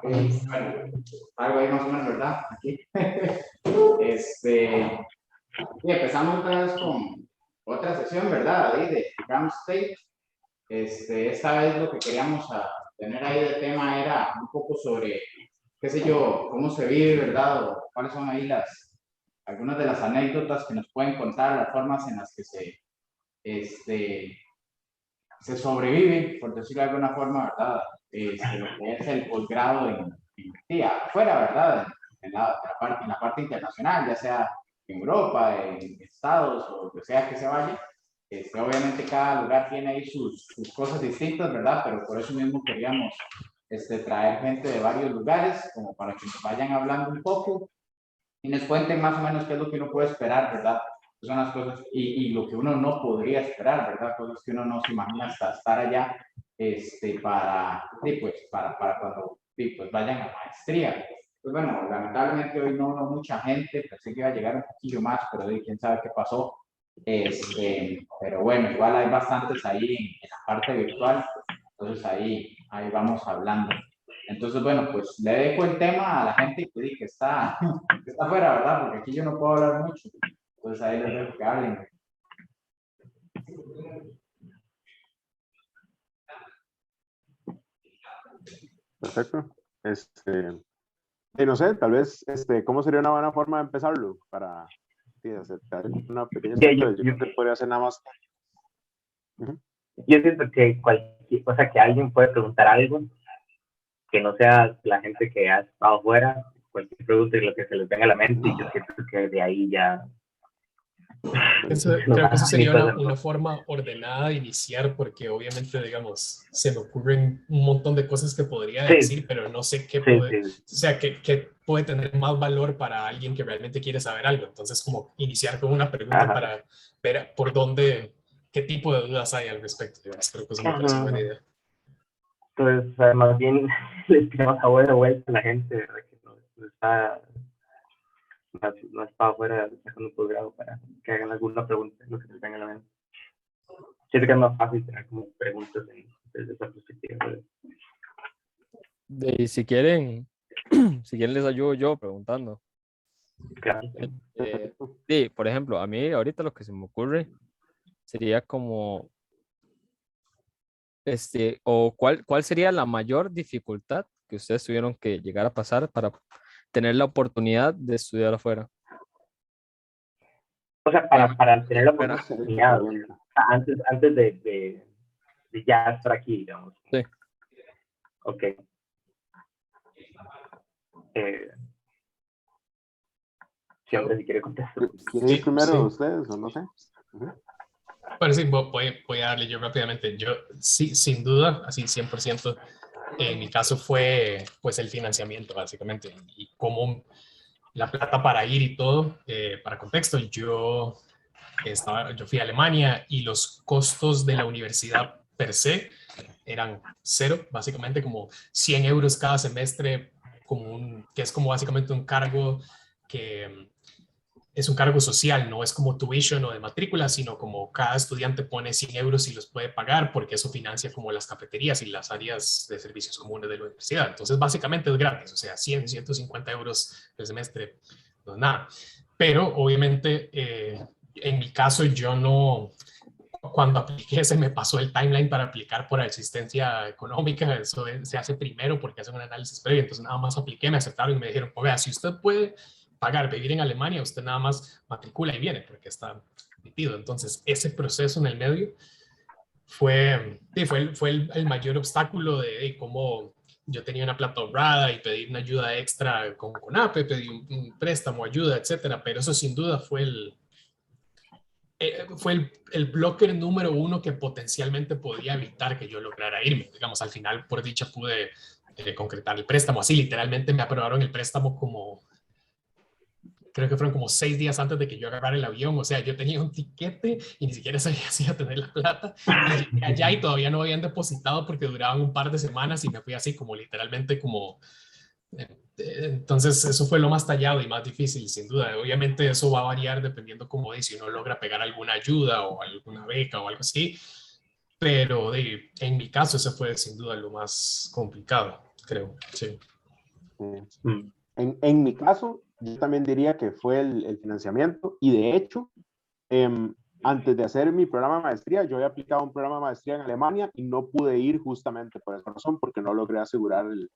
Bueno, algo ahí más o menos, ¿verdad? Aquí. Y empezamos otra vez con otra sesión, ¿verdad? Ahí de Ground State. Esta vez lo que queríamos tener ahí de tema era un poco sobre, qué sé yo, cómo se vive, ¿verdad? O cuáles son ahí algunas de las anécdotas que nos pueden contar, las formas en las que se sobrevive, por decirlo de alguna forma, ¿verdad? Lo que es el posgrado sí, afuera, ¿verdad? En la parte internacional, ya sea en Europa, en Estados o lo que sea que se vaya. Obviamente cada lugar tiene ahí sus cosas distintas, ¿verdad? Pero por eso mismo queríamos traer gente de varios lugares, como para que nos vayan hablando un poco y nos cuenten más o menos qué es lo que uno puede esperar, ¿verdad? Son las cosas y lo que uno no podría esperar, ¿verdad? Cosas que uno no se imagina hasta estar allá para cuando pues vayan a maestría. Pues bueno, lamentablemente hoy no mucha gente, pensé que iba a llegar un poquillo más, pero quién sabe qué pasó. Pero bueno, igual hay bastantes ahí en la parte virtual, entonces ahí vamos hablando. Entonces, bueno, pues le dejo el tema a la gente que está afuera, ¿verdad? Porque aquí yo no puedo hablar mucho. Entonces ahí les dejo que hablen. Perfecto. Y no sé, tal vez, ¿cómo sería una buena forma de empezarlo? Para hacer una pequeña estructura. Yo creo que podría hacer nada más. Yo siento que o sea, que alguien puede preguntar algo que no sea la gente que ha estado afuera, cualquier pregunta y lo que se les venga a la mente, y yo siento que de ahí ya... Creo que eso sería una forma ordenada de iniciar, porque obviamente, digamos, se me ocurren un montón de cosas que podría decir, pero no sé qué puede, o sea, qué puede tener más valor para alguien que realmente quiere saber algo. Entonces, como iniciar con una pregunta para ver por dónde, qué tipo de dudas hay al respecto. Creo que eso me parece buena idea. Entonces, más bien les tiramos a vuelta a la gente, ¿verdad? Que no está afuera sacando un posgrado para que hagan alguna pregunta, lo que les venga a la mente. Siento que es más fácil tener como preguntas desde esa perspectiva. Y si quieren les ayudo yo preguntando. Claro. Sí, por ejemplo, a mí ahorita lo que se me ocurre sería como, o cuál sería la mayor dificultad que ustedes tuvieron que llegar a pasar para tener la oportunidad de estudiar afuera. O sea, para tener la oportunidad, antes de ya estar aquí, digamos. Sí. Ok. Siempre si quiere contestar. ¿Quieren ir primero ustedes o no sé? Bueno, sí, voy a darle yo rápidamente. Yo, sí, sin duda, así 100%, en mi caso fue pues el financiamiento, básicamente, y como la plata para ir y todo. Para contexto, yo fui a Alemania y los costos de la universidad per se eran cero, básicamente como 100 euros cada semestre, que es como básicamente un cargo que es un cargo social, no es como tuition o de matrícula, sino como cada estudiante pone 100 euros y los puede pagar porque eso financia como las cafeterías y las áreas de servicios comunes de la universidad. Entonces, básicamente es gratis, o sea, 100, 150 euros el semestre, no es nada. Pero, obviamente, en mi caso, yo no, cuando apliqué se me pasó el timeline para aplicar por asistencia económica, eso se hace primero porque hacen un análisis previo, entonces nada más apliqué, me aceptaron y me dijeron, oiga, si usted puede pagar, vivir en Alemania, usted nada más matricula y viene porque está admitido. Entonces ese proceso en el medio fue el mayor obstáculo de cómo yo tenía una plata ahorrada y pedí una ayuda extra con CONAPE, pedí un préstamo, ayuda, etcétera, pero eso sin duda fue el bloque número uno que potencialmente podía evitar que yo lograra irme. Digamos, al final, por dicha, pude concretar el préstamo. Así, literalmente me aprobaron el préstamo creo que fueron como 6 días antes de que yo agarrara el avión. O sea, yo tenía un tiquete y ni siquiera sabía si iba a tener la plata. Y llegué allá y todavía no habían depositado porque duraban un par de semanas y me fui así como literalmente como... Entonces eso fue lo más tallado y más difícil, sin duda. Obviamente eso va a variar dependiendo, como dice, si uno logra pegar alguna ayuda o alguna beca o algo así, pero en mi caso ese fue sin duda lo más complicado, creo. Sí. En mi caso, yo también diría que fue el financiamiento, y de hecho, antes de hacer mi programa de maestría, yo había aplicado un programa de maestría en Alemania y no pude ir justamente por esa razón, porque no logré asegurar el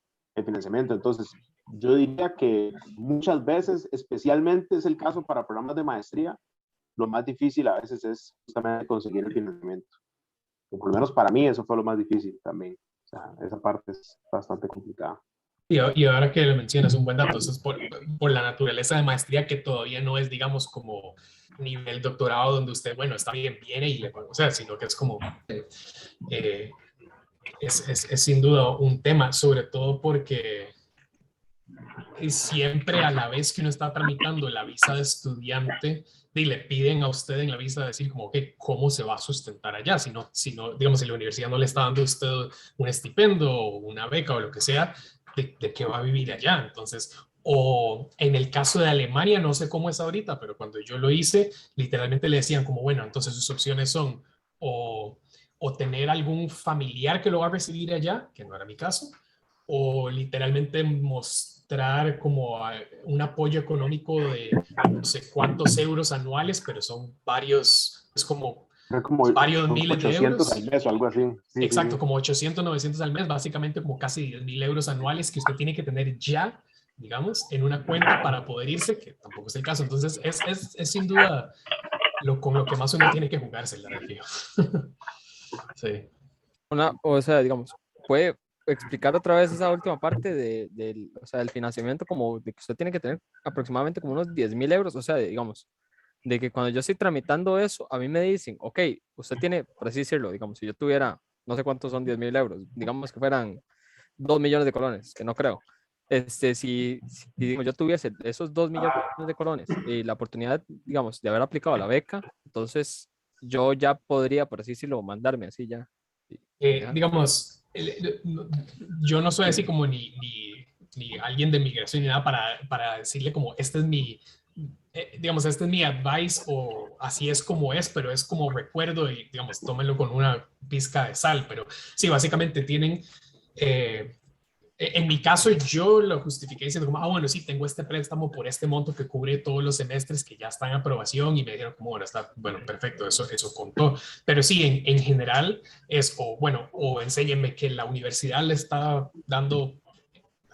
financiamiento. Entonces, yo diría que muchas veces, especialmente es el caso para programas de maestría, lo más difícil a veces es justamente conseguir el financiamiento. O por lo menos para mí eso fue lo más difícil también. O sea, esa parte es bastante complicada. Y ahora que lo mencionas, un buen dato, eso es por la naturaleza de maestría que todavía no es, digamos, como nivel doctorado donde usted, bueno, está bien, viene y le puede, o sea, sino que es como, es sin duda un tema, sobre todo porque siempre a la vez que uno está tramitando la visa de estudiante, y le piden a usted en la visa decir como que cómo se va a sustentar allá, si no, digamos, si la universidad no le está dando a usted un estipendio o una beca o lo que sea, de qué va a vivir allá. Entonces, o en el caso de Alemania, no sé cómo es ahorita, pero cuando yo lo hice, literalmente le decían como, bueno, entonces sus opciones son o tener algún familiar que lo va a recibir allá, que no era mi caso, o literalmente mostrar como un apoyo económico de no sé cuántos euros anuales, pero son varios, es como Era como varios miles de 800 al euros. mes o algo así. Sí, sí, Exacto, sí. como 800, 900 al mes, básicamente como casi 10.000 euros anuales que usted tiene que tener ya, digamos, en una cuenta para poder irse, que tampoco es el caso. Entonces, es sin duda con lo que más uno tiene que jugarse, la fijo. Sí. O sea, digamos, ¿puede explicar otra vez esa última parte o sea, del financiamiento, como de que usted tiene que tener aproximadamente como unos 10.000 euros? O sea, digamos, de que cuando yo estoy tramitando eso, a mí me dicen, ok, usted tiene, por así decirlo, digamos, si yo tuviera, no sé cuántos son 10.000 euros, digamos que fueran 2 millones de colones, que no creo. Si digamos, yo tuviese esos 2 millones de colones y la oportunidad, digamos, de haber aplicado la beca, entonces yo ya podría, por así decirlo, mandarme así ya. Ya. Digamos, yo no soy así como ni alguien de migración ni nada para decirle como, este es mi, digamos, este es mi advice o así es como es, pero es como recuerdo y, digamos, tómenlo con una pizca de sal, pero sí, básicamente tienen, en mi caso, yo lo justifiqué diciendo como, bueno, sí, tengo este préstamo por este monto que cubre todos los semestres que ya está en aprobación y me dijeron como, bueno, está, bueno, perfecto, eso contó. Pero sí, en general es, bueno, o enséñenme que la universidad le está dando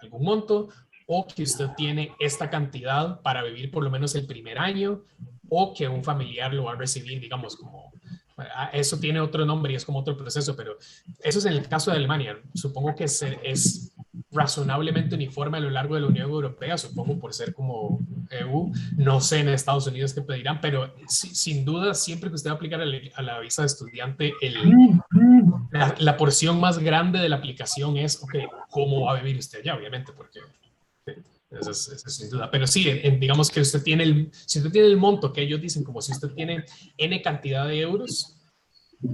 algún monto o que usted tiene esta cantidad para vivir por lo menos el primer año o que un familiar lo va a recibir, digamos, como eso tiene otro nombre y es como otro proceso, pero eso es en el caso de Alemania. Supongo que es razonablemente uniforme a lo largo de la Unión Europea, supongo por ser como EU. No sé en Estados Unidos qué pedirán, pero sin duda, siempre que usted va a aplicar a la visa de estudiante, la porción más grande de la aplicación es, ok, ¿cómo va a vivir usted allá? Obviamente, porque eso es sin duda. Pero sí, digamos que usted tiene si usted tiene el monto que ellos dicen, como si usted tiene N cantidad de euros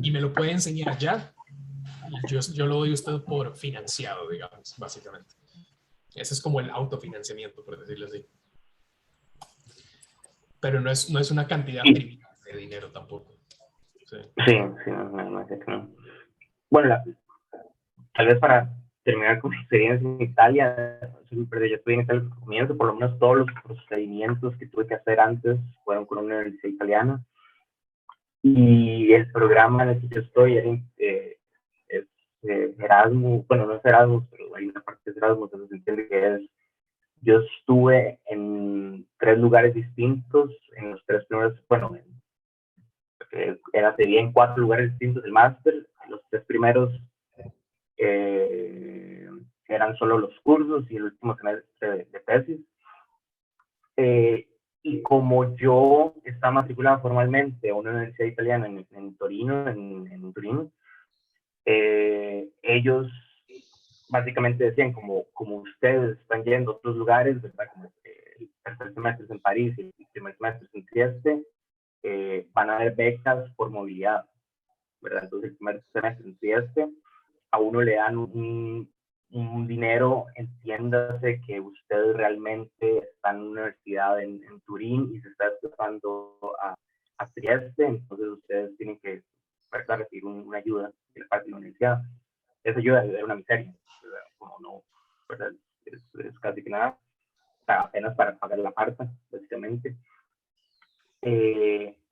y me lo puede enseñar ya, yo lo doy a usted por financiado, digamos, básicamente. Ese es como el autofinanciamiento, por decirlo así. Pero no es una cantidad trivial de dinero tampoco. Sí, sí, no, sé que no. Bueno, tal vez para terminar con mi experiencia en Italia, yo estuve en Italia desde el comienzo, por lo menos todos los procedimientos que tuve que hacer antes fueron con una universidad italiana. Y el programa en el que yo estoy es Erasmus, bueno, no es Erasmus, pero hay una parte de Erasmus, entonces se entiende que es. Yo estuve en 3 lugares distintos, en los 3 primeros, bueno, sería en 4 lugares distintos del máster. Los 3 primeros eran solo los cursos y el último semestre de tesis. Y como yo estaba matriculado formalmente a una universidad italiana en Torino, en Turín, ellos básicamente decían, como ustedes están yendo a otros lugares, ¿verdad? Como el tercer semestre es en París y el primer semestre es en Trieste, van a haber becas por movilidad, ¿verdad? Entonces el primer semestre en Trieste, a uno le dan un dinero, entiéndase que usted realmente está en una universidad en Turín y se está desplazando a Trieste, entonces ustedes tienen que, ¿verdad?, recibir una ayuda de parte de la universidad. Esa ayuda era una miseria, ¿verdad? Como no, ¿verdad? es casi que nada, o sea, apenas para pagar la parta, básicamente.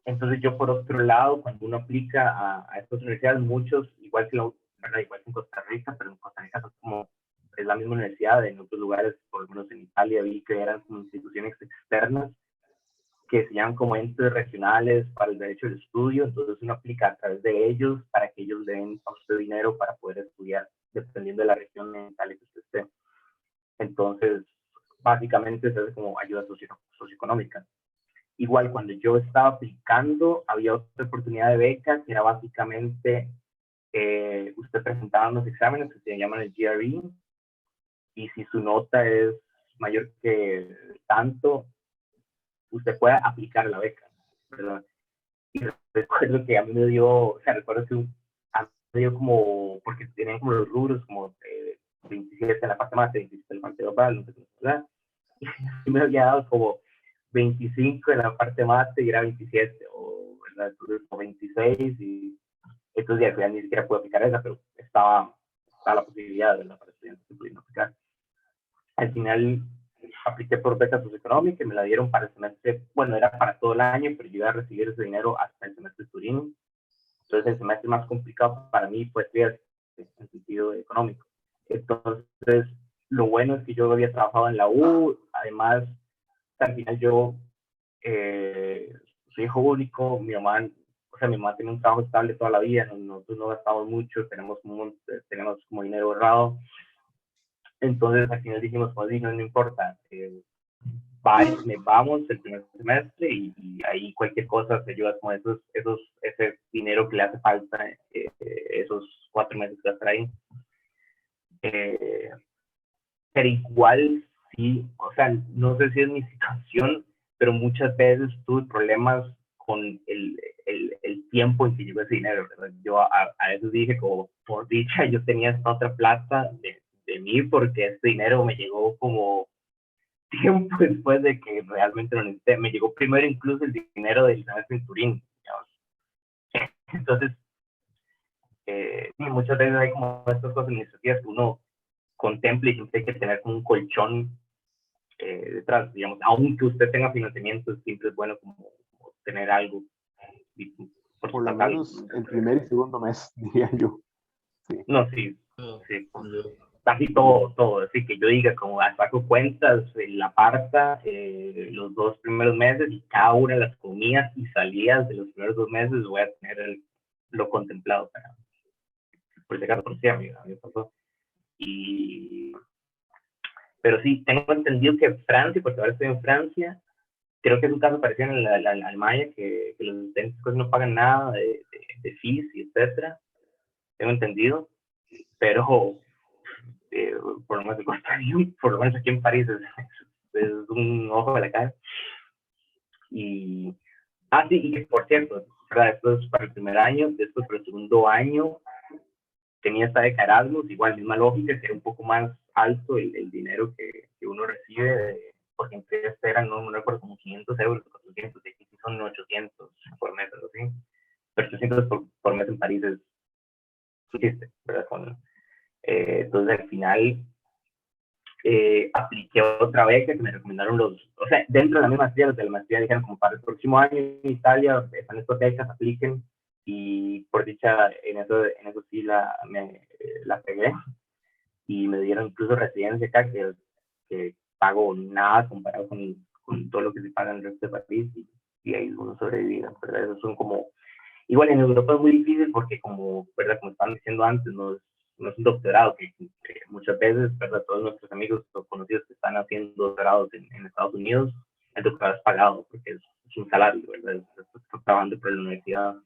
Entonces yo por otro lado, cuando uno aplica a estas universidades, muchos, igual que, igual que en Costa Rica, pero en Costa Rica son como, es la misma universidad, en otros lugares, por lo menos en Italia, vi que eran como instituciones externas que se llaman como entes regionales para el derecho al estudio, entonces uno aplica a través de ellos para que ellos den a usted dinero para poder estudiar, dependiendo de la región en la que usted esté. Entonces, básicamente es como ayuda socioeconómica. Igual, cuando yo estaba aplicando, había otra oportunidad de beca, que era básicamente, usted presentaba unos exámenes que se llaman el GRE, y si su nota es mayor que tanto, usted puede aplicar la beca, ¿verdad? Y recuerdo que a mí me dio, o sea, recuerdo que a mí me dio como, porque tenían como los rubros, como 27 en la parte más, 27 en la parte global, no sé qué, ¿verdad? Y me había dado como 25 en la parte mate y era 27, o ¿verdad? Entonces, como 26, y estos días ya ni siquiera pude aplicar esa, pero estaba la posibilidad, ¿verdad? Para estudiantes que pudieran aplicar. Al final apliqué por beca socioeconómica y me la dieron para el semestre, bueno, era para todo el año, pero yo iba a recibir ese dinero hasta el semestre de Turín. Entonces el semestre más complicado para mí fue en sentido económico. Entonces, lo bueno es que yo había trabajado en la U, además, al final yo soy hijo único, mi mamá tiene un trabajo estable toda la vida, nosotros no gastamos mucho, tenemos como dinero ahorrado. Entonces al final dijimos, pues no importa, vamos el primer semestre y ahí cualquier cosa se ayuda con ese dinero que le hace falta, esos 4 meses que va a estar ahí. Pero igual, sí, o sea, no sé si es mi situación, pero muchas veces tuve problemas con el tiempo en que llegó ese dinero, ¿verdad? Yo a veces dije, como por dicha, yo tenía esta otra plata de mí, porque este dinero me llegó como tiempo después de que realmente lo necesité. Me llegó primero incluso el dinero del semestre en Turín, digamos. Entonces, muchas veces hay como estas cosas administrativas que uno contempla y siempre hay que tener como un colchón detrás, digamos, aunque usted tenga financiamiento, siempre es bueno como tener algo. Por lo menos el primer y segundo mes, diría yo. Sí. No, sí. Casi todo, así que yo diga, como saco cuentas, la parta, los 2 primeros meses y cada una de las comidas y salidas de los primeros 2 meses voy a tener lo contemplado para, por si acaso, por si a mí pasó. Pero sí, tengo entendido que Francia, porque ahora estoy en Francia, creo que es un caso parecido en la Alemania, que los estudiantes no pagan nada de fees y etcétera, tengo entendido, pero por lo menos por lo menos aquí en París es un ojo de la cara. Y sí, y por cierto, ¿verdad? Esto es para el primer año, después para el segundo año tenía esta de Erasmus, igual misma lógica, que era un poco más alto el dinero que uno recibe, porque en este eran, no recuerdo, como 500 euros, 400, y aquí son 800 por mes, algo así. Pero 800 por mes en París es chiste, ¿verdad? Entonces al final apliqué otra beca que me recomendaron o sea, dentro de la misma maestría, los de la maestría dijeron, como para el próximo año en Italia están estas becas, apliquen, y por dicha en eso sí la pegué, y me dieron incluso residencia acá, que pago nada comparado con todo lo que se paga en el resto de París, y ahí uno sobrevive, ¿verdad? Eso son como, igual en Europa es muy difícil porque ¿verdad? Como estaban diciendo antes, no es un doctorado, que muchas veces, ¿verdad? Todos nuestros amigos o conocidos que están haciendo doctorados en Estados Unidos, el doctorado es pagado porque es un salario, ¿verdad? Están trabajando por la universidad.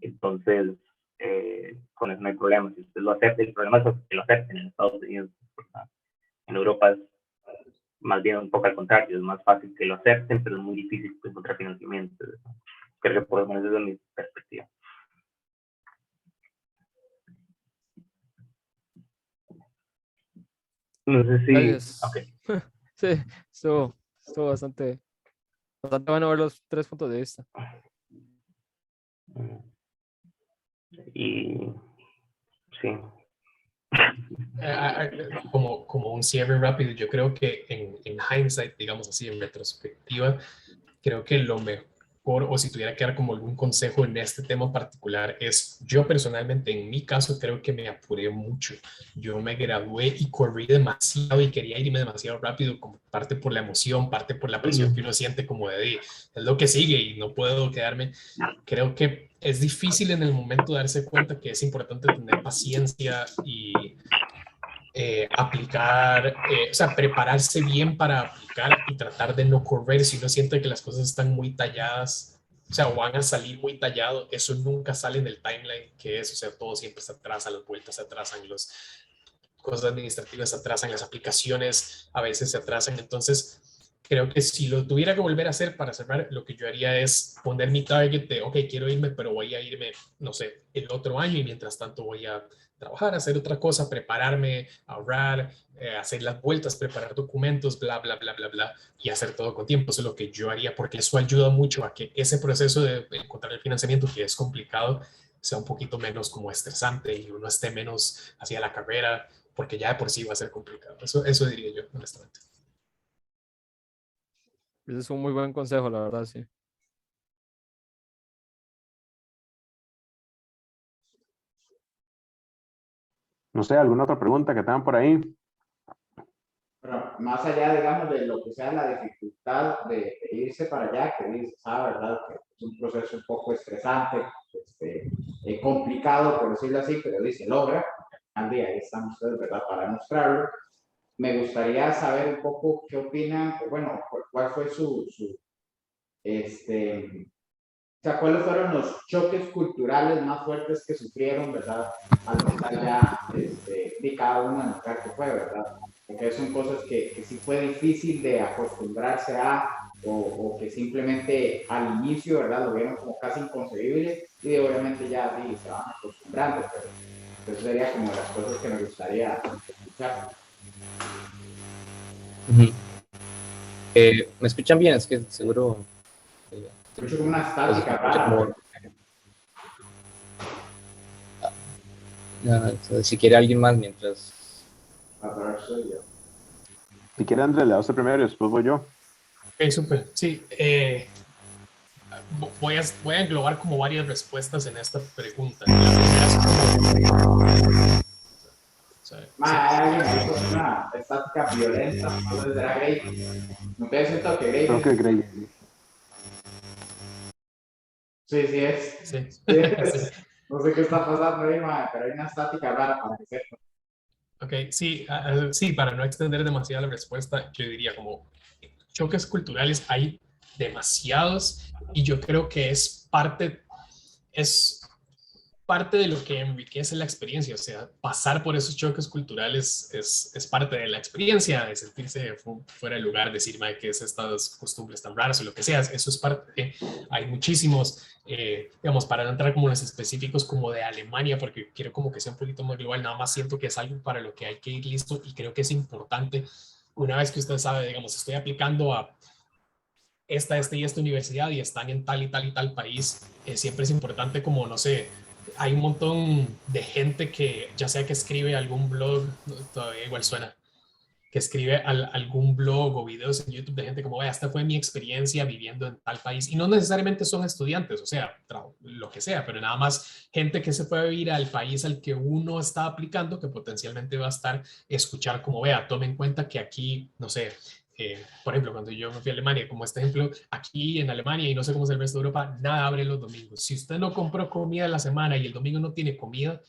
Entonces, con eso no hay problema. Si usted lo acepta, el problema es que lo acepten en Estados Unidos. ¿Verdad? En Europa es más bien un poco al contrario, es más fácil que lo acepten, pero es muy difícil encontrar financiamiento. ¿Verdad? Creo que por lo menos desde mi perspectiva. No sé si... Gracias. Okay. Sí, estuvo bastante bueno ver los 3 puntos de vista. Y sí. como un cierre rápido, yo creo que en hindsight, digamos así, en retrospectiva, creo que lo mejor, o si tuviera que dar como algún consejo en este tema particular, es yo personalmente, en mi caso, creo que me apuré mucho. Yo me gradué y corrí demasiado y quería irme demasiado rápido, como parte por la emoción, parte por la presión que uno siente como de, es lo que sigue y no puedo quedarme. Creo que es difícil en el momento darse cuenta que es importante tener paciencia y aplicar, o sea, prepararse bien para aplicar y tratar de no correr si uno siente que las cosas están muy talladas, o sea, o van a salir muy tallado, eso nunca sale en el timeline que es, o sea, todo siempre se atrasa, las vueltas se atrasan, las cosas administrativas se atrasan, las aplicaciones a veces se atrasan, entonces creo que si lo tuviera que volver a hacer para cerrar, lo que yo haría es poner mi target de, ok, quiero irme, pero voy a irme, no sé, el otro año y mientras tanto voy a trabajar, hacer otra cosa, prepararme, ahorrar, hacer las vueltas, preparar documentos, bla, bla, bla, bla, bla, y hacer todo con tiempo. Eso es lo que yo haría porque eso ayuda mucho a que ese proceso de encontrar el financiamiento, que es complicado, sea un poquito menos como estresante y uno esté menos hacia la carrera, porque ya de por sí va a ser complicado. Eso diría yo, honestamente. Ese es un muy buen consejo, la verdad, sí. No sé, ¿alguna otra pregunta que tengan por ahí? Pero más allá, digamos, de lo que sea la dificultad de irse para allá, que dices, ¿verdad? Que es un proceso un poco estresante, complicado, por decirlo así, pero dice, logra. Al día, ahí están ustedes, ¿verdad? Para mostrarlo. Me gustaría saber un poco qué opinan, bueno, cuál fue o sea, cuáles fueron los choques culturales más fuertes que sufrieron, ¿verdad? Al estar ya, de cada uno en el lugar que fue, ¿verdad? Porque son cosas que sí fue difícil de acostumbrarse a, o que simplemente al inicio, ¿verdad? Lo vieron como casi inconcebible y obviamente ya sí, se van acostumbrando, pero eso sería como las cosas que me gustaría escuchar. ¿Me escuchan bien? Es que seguro... Escucho como una estática rara. Entonces, si quiere alguien más mientras... Soy yo. Si quiere, Andrés, le da usted primero y después voy yo. Ok, súper. Sí, voy a englobar como varias respuestas en esta pregunta. Hay alguien ahí con una estática violenta, no sé, será Grey. No te siento que Grey. Creo que Grey. Sí, sí es. Sí. Sí es. No sé qué está pasando ahí, pero hay una estática rara para que sepa. Ok, sí, sí, para no extender demasiado la respuesta, yo diría como choques culturales hay demasiados y yo creo que es parte de lo que enriquece la experiencia, o sea, pasar por esos choques culturales es parte de la experiencia, de sentirse fuera del lugar, decir, que es estas costumbres tan raras o lo que sea, eso es parte, hay muchísimos, digamos, para no entrar como en los específicos como de Alemania, porque quiero como que sea un poquito más global, nada más siento que es algo para lo que hay que ir listo y creo que es importante, una vez que usted sabe, digamos, estoy aplicando a esta y esta universidad y están en tal y tal y tal país, siempre es importante como, no sé, hay un montón de gente que ya sea que escribe algún blog, todavía igual suena, que escribe algún blog o videos en YouTube de gente como, esta fue mi experiencia viviendo en tal país. Y no necesariamente son estudiantes, o sea, lo que sea, pero nada más gente que se puede vivir al país al que uno está aplicando, que potencialmente va a estar, escuchar como, tome en cuenta que aquí, no sé, por ejemplo, cuando yo me fui a Alemania, como este ejemplo, aquí en Alemania y no sé cómo es el resto de Europa, nada abre los domingos. Si usted no compró comida la semana y el domingo no tiene comida,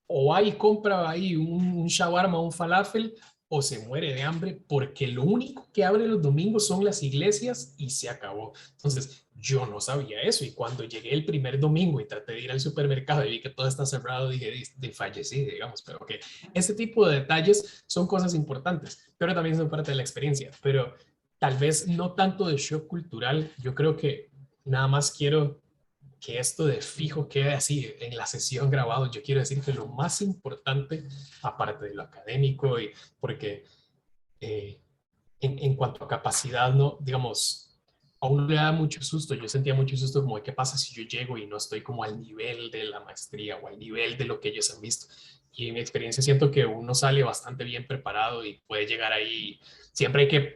o hay compra ahí un shawarma, un falafel, o se muere de hambre, porque lo único que abre los domingos son las iglesias y se acabó. Entonces, yo no sabía eso y cuando llegué el primer domingo y traté de ir al supermercado y vi que todo está cerrado, dije, de fallecí, digamos, pero que ese tipo de detalles son cosas importantes, pero también son parte de la experiencia, pero tal vez no tanto de shock cultural, yo creo que nada más quiero que esto de fijo quede así en la sesión grabado. Yo quiero decir que lo más importante, aparte de lo académico, y porque en cuanto a capacidad, no, digamos, a uno le da mucho susto. Yo sentía mucho susto como de qué pasa si yo llego y no estoy como al nivel de la maestría o al nivel de lo que ellos han visto. Y en mi experiencia siento que uno sale bastante bien preparado y puede llegar ahí. Siempre hay que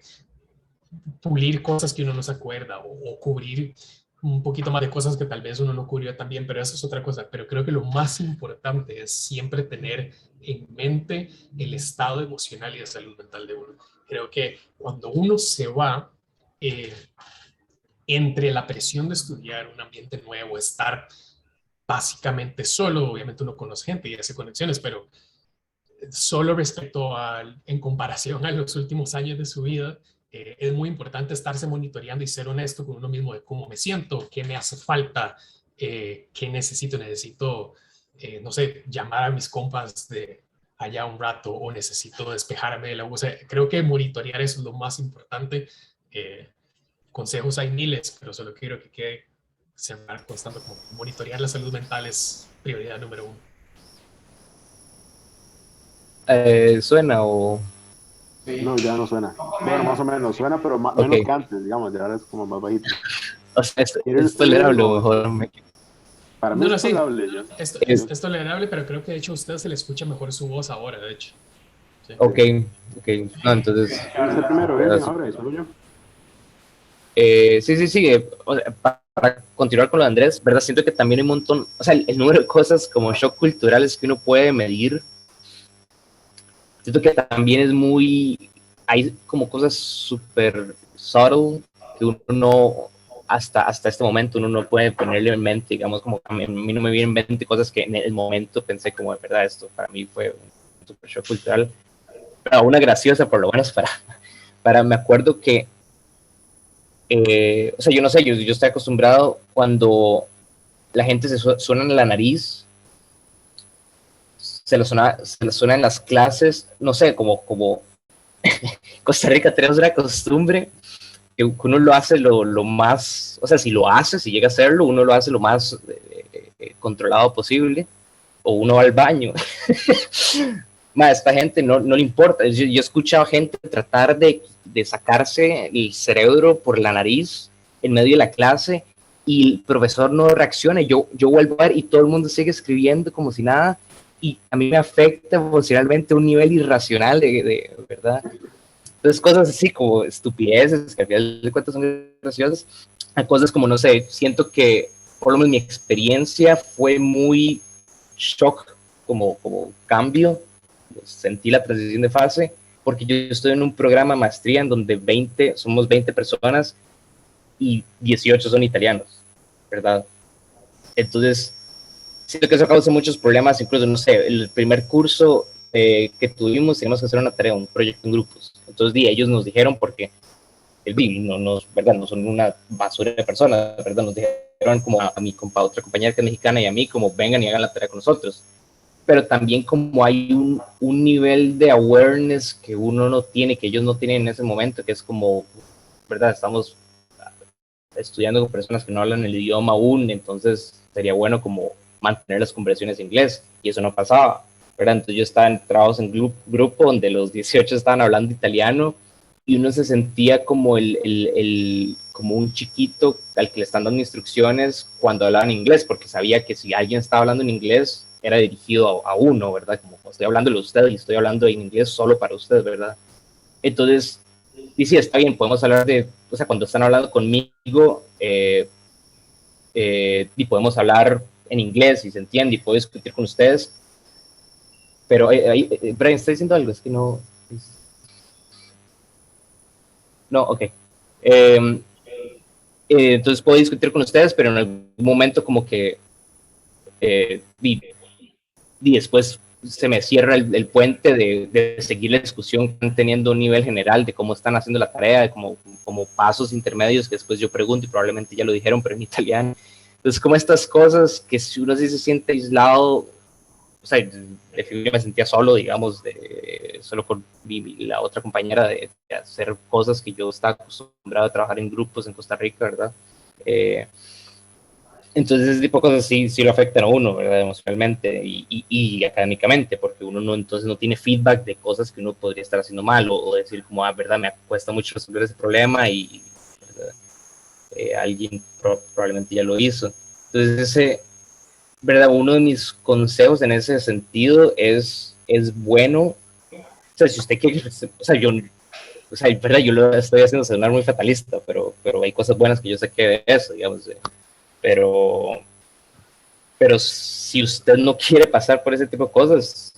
pulir cosas que uno no se acuerda o cubrir un poquito más de cosas que tal vez uno no cubrió tan bien, pero eso es otra cosa. Pero creo que lo más importante es siempre tener en mente el estado emocional y de salud mental de uno. Creo que cuando uno se va, eh, entre la presión de estudiar, un ambiente nuevo, estar básicamente solo, obviamente uno conoce gente y hace conexiones, pero solo respecto en comparación a los últimos años de su vida, es muy importante estarse monitoreando y ser honesto con uno mismo de cómo me siento, qué me hace falta, qué necesito. Necesito, no sé, llamar a mis compas de allá un rato o necesito despejarme de la U. O sea, creo que monitorear eso es lo más importante. Consejos hay miles, pero solo quiero que quede sembrar constante como monitorear la salud mental es prioridad número uno. ¿Suena o...? Sí. No, ya no suena. Poco Bueno, más o menos. menos, suena, pero Ok. menos que antes, digamos, ya ahora es como más bajito. O sea, ¿Quieres es tolerable o algo? mejor Para mí No, no, es sí. tolerable. Yo. Esto Es- es tolerable, pero creo que de hecho a usted se le escucha mejor su voz ahora, de hecho. Sí. Ok, ok. No, entonces... ¿Quién es el primero, ¿verdad? Irving, ahora? ¿Y solo yo? Sí. O sea, para continuar con lo de Andrés, ¿verdad? Siento que también hay un montón, o sea, el número de cosas como shock culturales que uno puede medir, siento que también es muy, hay como cosas súper subtle que uno no, hasta este momento uno no puede ponerle en mente, digamos, como a mí no me vienen en mente cosas que en el momento pensé como, de verdad, esto para mí fue un súper shock cultural, pero una graciosa por lo menos me acuerdo que o sea, yo no sé, yo estoy acostumbrado cuando la gente suena en la nariz, se lo suena en las clases, no sé, como Costa Rica tenemos una costumbre que uno lo hace lo más, o sea, si lo hace, si llega a hacerlo, uno lo hace lo más controlado posible, o uno va al baño. A esta gente no le importa. Yo he escuchado gente tratar de sacarse el cerebro por la nariz en medio de la clase y el profesor no reacciona. Yo vuelvo a ver y todo el mundo sigue escribiendo como si nada, y a mí me afecta emocionalmente a un nivel irracional de verdad. Entonces, cosas así como estupideces que al final de cuentas son graciosas, a cosas como, no sé, siento que por lo menos mi experiencia fue muy shock, como cambio, sentí la transición de fase, porque yo estoy en un programa de maestría en donde somos 20 personas y 18 son italianos, ¿verdad? Entonces, siento que eso causa muchos problemas, incluso, no sé, el primer curso que tuvimos, teníamos que hacer una tarea, un proyecto en grupos. Entonces, ellos nos dijeron, porque ¿verdad? No son una basura de personas, ¿verdad? Nos dijeron como a mi otra compañera que es mexicana y a mí, como vengan y hagan la tarea con nosotros. Pero también como hay un nivel de awareness que uno no tiene, que ellos no tienen en ese momento, que es como, ¿verdad? Estamos estudiando con personas que no hablan el idioma aún, entonces sería bueno como mantener las conversaciones en inglés, y eso no pasaba, ¿verdad? Entonces yo estaba entrados en grupo donde los 18 estaban hablando italiano, y uno se sentía como como un chiquito al que le están dando instrucciones cuando hablaban inglés, porque sabía que si alguien estaba hablando en inglés, era dirigido a uno, ¿verdad? Como estoy hablando de usted y estoy hablando en inglés solo para usted, ¿verdad? Entonces, y sí, está bien, podemos hablar o sea, cuando están hablando conmigo, y podemos hablar en inglés y se entiende y puedo discutir con ustedes, pero Brian, ¿está diciendo algo? Es que no... No, ok. Entonces puedo discutir con ustedes, pero en algún momento como que y después se me cierra el puente de seguir la discusión teniendo un nivel general de cómo están haciendo la tarea, de como pasos intermedios que después yo pregunto y probablemente ya lo dijeron, pero en italiano. Entonces, como estas cosas que si uno sí se siente aislado, o sea, yo me sentía solo, digamos, solo con la otra compañera de hacer cosas que yo estaba acostumbrado a trabajar en grupos en Costa Rica, ¿verdad? Entonces ese tipo de cosas sí lo afectan a uno, ¿verdad? Emocionalmente y académicamente, porque uno entonces no tiene feedback de cosas que uno podría estar haciendo mal, o decir como, verdad, me cuesta mucho resolver ese problema, ¿verdad? alguien probablemente ya lo hizo. Entonces, ¿verdad? Uno de mis consejos en ese sentido es bueno, o sea, si usted quiere, o sea, ¿verdad? Yo lo estoy haciendo sonar muy fatalista, pero hay cosas buenas que yo sé que de eso, digamos, pero si usted no quiere pasar por ese tipo de cosas,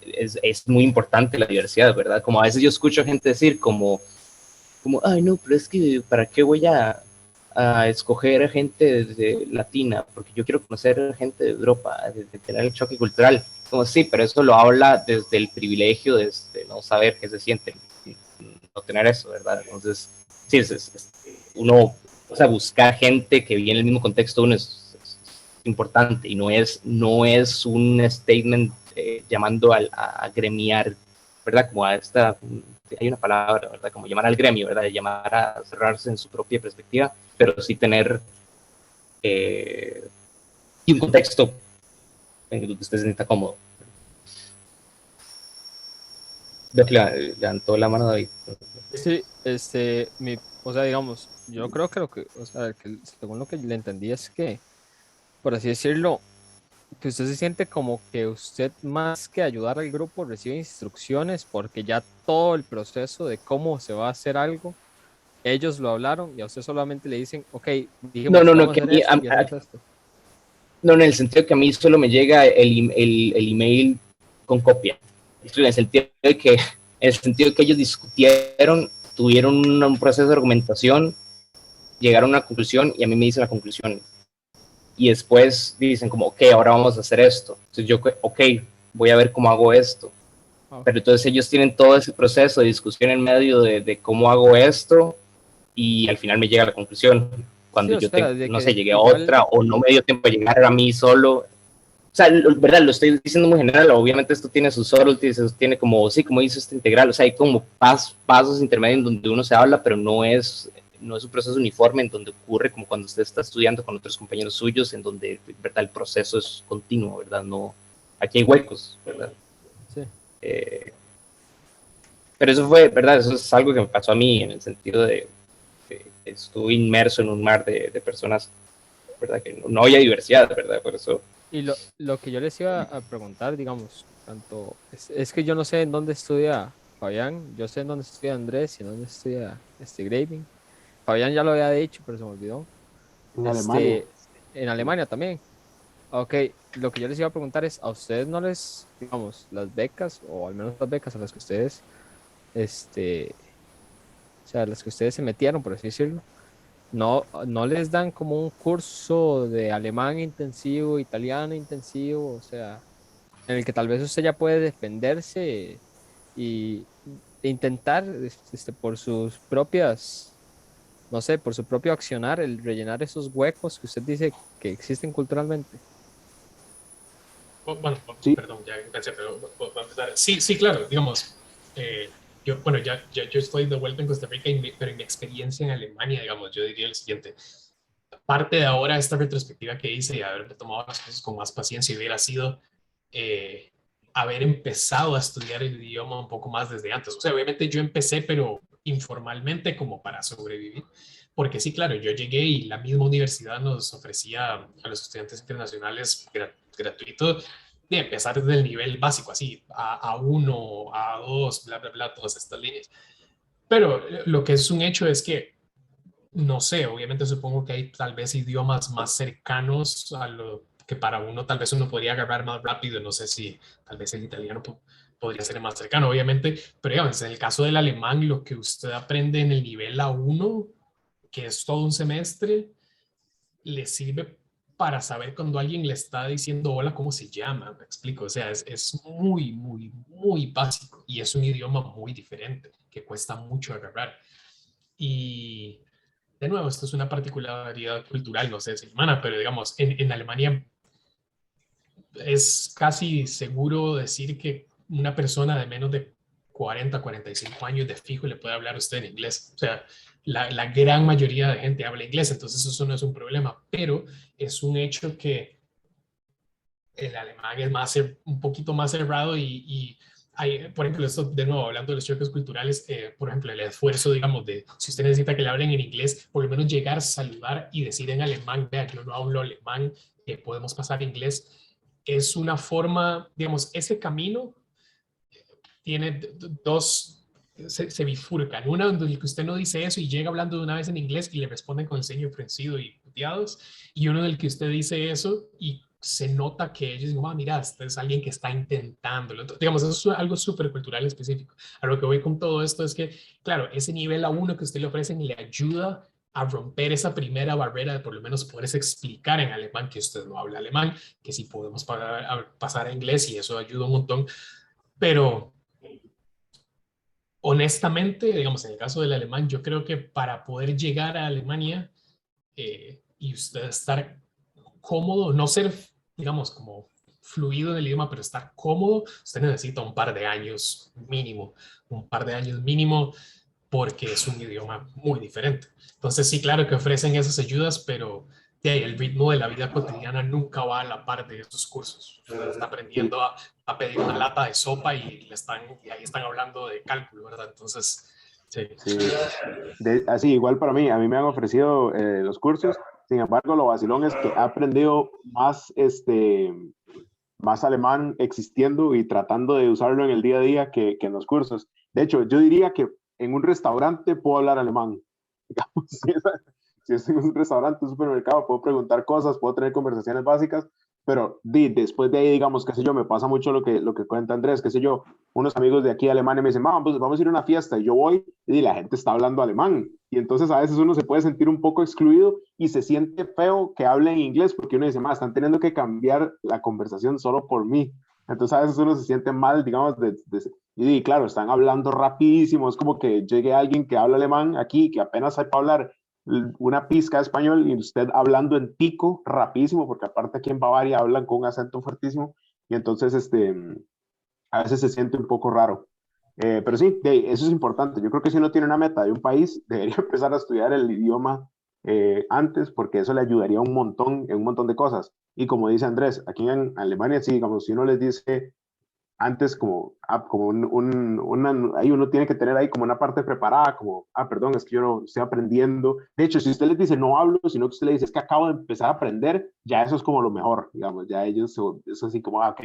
es muy importante la diversidad, ¿verdad? Como a veces yo escucho gente decir ay, no, pero es que, ¿para qué voy a escoger a gente latina? Porque yo quiero conocer a gente de Europa, de tener el choque cultural. Como sí, pero eso lo habla desde el privilegio de no saber qué se siente, no tener eso, ¿verdad? Entonces, sí, uno, o sea, buscar gente que viene en el mismo contexto uno es importante y no es un statement llamando a gremiar, ¿verdad? Como a esta, hay una palabra, ¿verdad? Como llamar al gremio, ¿verdad? Llamar a cerrarse en su propia perspectiva, pero sí tener y un contexto en el que usted se sienta cómodo. Veo que levantó la mano David. Sí, o sea, digamos, yo creo que o sea, que según lo que le entendí es que, por así decirlo, que usted se siente como que usted más que ayudar al grupo recibe instrucciones porque ya todo el proceso de cómo se va a hacer algo, ellos lo hablaron y a usted solamente le dicen, ok, dijimos que No, vamos a que a hacer mí, esto y hacemos esto. no, en el sentido que a mí solo me llega el email con copia. En el sentido de que, ellos discutieron, tuvieron un proceso de argumentación, llegaron a una conclusión y a mí me dicen la conclusión. Y después dicen como, ok, ahora vamos a hacer esto. Entonces yo, ok, voy a ver cómo hago esto. Pero entonces ellos tienen todo ese proceso de discusión en medio de cómo hago esto y al final me llega la conclusión. Cuando Sí, o sea, de no que sé, llegué a igual, otra o no me dio tiempo de llegar a mí solo. O sea, verdad, lo estoy diciendo muy general, obviamente esto tiene sus subtleties, eso tiene como, sí, como dice este integral, o sea, hay como pasos intermedios en donde uno se habla, pero no es un proceso uniforme en donde ocurre como cuando usted está estudiando con otros compañeros suyos, en donde, verdad, el proceso es continuo, verdad, no, aquí hay huecos, verdad. sí. Pero eso fue, verdad, eso es algo que me pasó a mí en el sentido de que estuve inmerso en un mar de personas, verdad, que no había diversidad, verdad, por eso. Y lo que yo les iba a preguntar, digamos, es que yo no sé en dónde estudia Fabián, yo sé en dónde estudia Andrés y en dónde estudia Graving. Fabián ya lo había dicho, pero se me olvidó. En Alemania. En Alemania también. Ok, lo que yo les iba a preguntar es, ¿a ustedes no les, digamos, las becas, o al menos las becas a las que ustedes, o sea, las que ustedes se metieron, por así decirlo, no les dan como un curso de alemán intensivo, italiano intensivo, o sea, en el que tal vez usted ya puede defenderse y e intentar, por sus propias, no sé, por su propio accionar, el rellenar esos huecos que usted dice que existen culturalmente? Bueno, Sí, perdón, ya pensé, pero voy a empezar. Sí, sí, claro, digamos, bueno, yo estoy de vuelta en Costa Rica, pero en mi experiencia en Alemania, digamos, yo diría el siguiente. Parte de ahora esta retrospectiva que hice y haberme tomado las cosas con más paciencia hubiera sido eh, haber empezado a estudiar el idioma un poco más desde antes. O sea, obviamente yo empecé, pero informalmente como para sobrevivir. Porque sí, claro, yo llegué y la misma universidad nos ofrecía a los estudiantes internacionales gratuito de empezar desde el nivel básico, así, A1, A2, bla, bla, bla, todas estas líneas. Pero lo que es un hecho es que no sé, obviamente supongo que hay tal vez idiomas más cercanos a lo que para uno tal vez uno podría agarrar más rápido, no sé si tal vez el italiano podría ser más cercano, obviamente, pero digamos, en el caso del alemán, lo que usted aprende en el nivel A1, que es todo un semestre, le sirve para saber cuando alguien le está diciendo hola, cómo se llama, me explico, o sea, es muy, muy, muy básico y es un idioma muy diferente que cuesta mucho agarrar. Y de nuevo, esto es una particularidad cultural, no sé si humana, pero digamos, en Alemania es casi seguro decir que una persona de menos de 40, 45 años de fijo le puede hablar a usted en inglés. O sea, la gran mayoría de gente habla inglés, entonces eso no es un problema, pero es un hecho que el alemán es un poquito más cerrado y por ejemplo, esto de nuevo, hablando de los choques culturales, por ejemplo, el esfuerzo, digamos, de si usted necesita que le hablen en inglés, por lo menos llegar, saludar y decir en alemán, vea, yo no hablo alemán, podemos pasar a inglés, es una forma, digamos, ese camino tiene dos, se bifurcan. Una donde usted no dice eso y llega hablando de una vez en inglés y le responden con el ceño fruncido y puteados, y uno en el que usted dice eso y se nota que ellos dicen, mira, este es alguien que está intentándolo. Digamos, eso es algo súper cultural específico. A lo que voy con todo esto es que, claro, ese nivel A1 que usted le ofrecen le ayuda a romper esa primera barrera de por lo menos poderse explicar en alemán que usted no habla alemán, que sí podemos pasar a inglés y eso ayuda un montón. Pero honestamente, digamos, en el caso del alemán, yo creo que para poder llegar a Alemania y usted estar cómodo, no ser, digamos, como fluido en el idioma, pero estar cómodo, usted necesita un par de años mínimo, porque es un idioma muy diferente. Entonces, sí, claro que ofrecen esas ayudas, pero el ritmo de la vida cotidiana nunca va a la par de estos cursos. Usted está aprendiendo a pedir una lata de sopa y ahí están hablando de cálculo, ¿verdad? Entonces, sí. Sí. Así, igual para mí, a mí me han ofrecido los cursos, sin embargo, lo vacilón es que he aprendido más alemán existiendo y tratando de usarlo en el día a día que en los cursos. De hecho, yo diría que en un restaurante puedo hablar alemán. Digamos, si es en un restaurante, un supermercado, puedo preguntar cosas, puedo tener conversaciones básicas, pero después de ahí, digamos, qué sé yo, me pasa mucho lo que cuenta Andrés, qué sé yo, unos amigos de aquí de Alemania me dicen, pues vamos a ir a una fiesta, y yo voy, y la gente está hablando alemán, y entonces a veces uno se puede sentir un poco excluido, y se siente feo que hablen inglés, porque uno dice, están teniendo que cambiar la conversación solo por mí, entonces a veces uno se siente mal, digamos, y claro, están hablando rapidísimo, es como que llegue alguien que habla alemán aquí, que apenas sepa hablar una pizca de español y usted hablando en tico rapidísimo, porque aparte aquí en Bavaria hablan con un acento fuertísimo, y entonces a veces se siente un poco raro. Pero sí, eso es importante. Yo creo que si uno tiene una meta de un país, debería empezar a estudiar el idioma antes, porque eso le ayudaría un montón en un montón de cosas. Y como dice Andrés, aquí en Alemania, sí, digamos, si uno les dice antes como ahí uno tiene que tener ahí como una parte preparada, como, perdón, es que yo no estoy aprendiendo. De hecho, si usted les dice no hablo, sino que usted le dice es que acabo de empezar a aprender, ya eso es como lo mejor, digamos, ya ellos, eso así como, ok.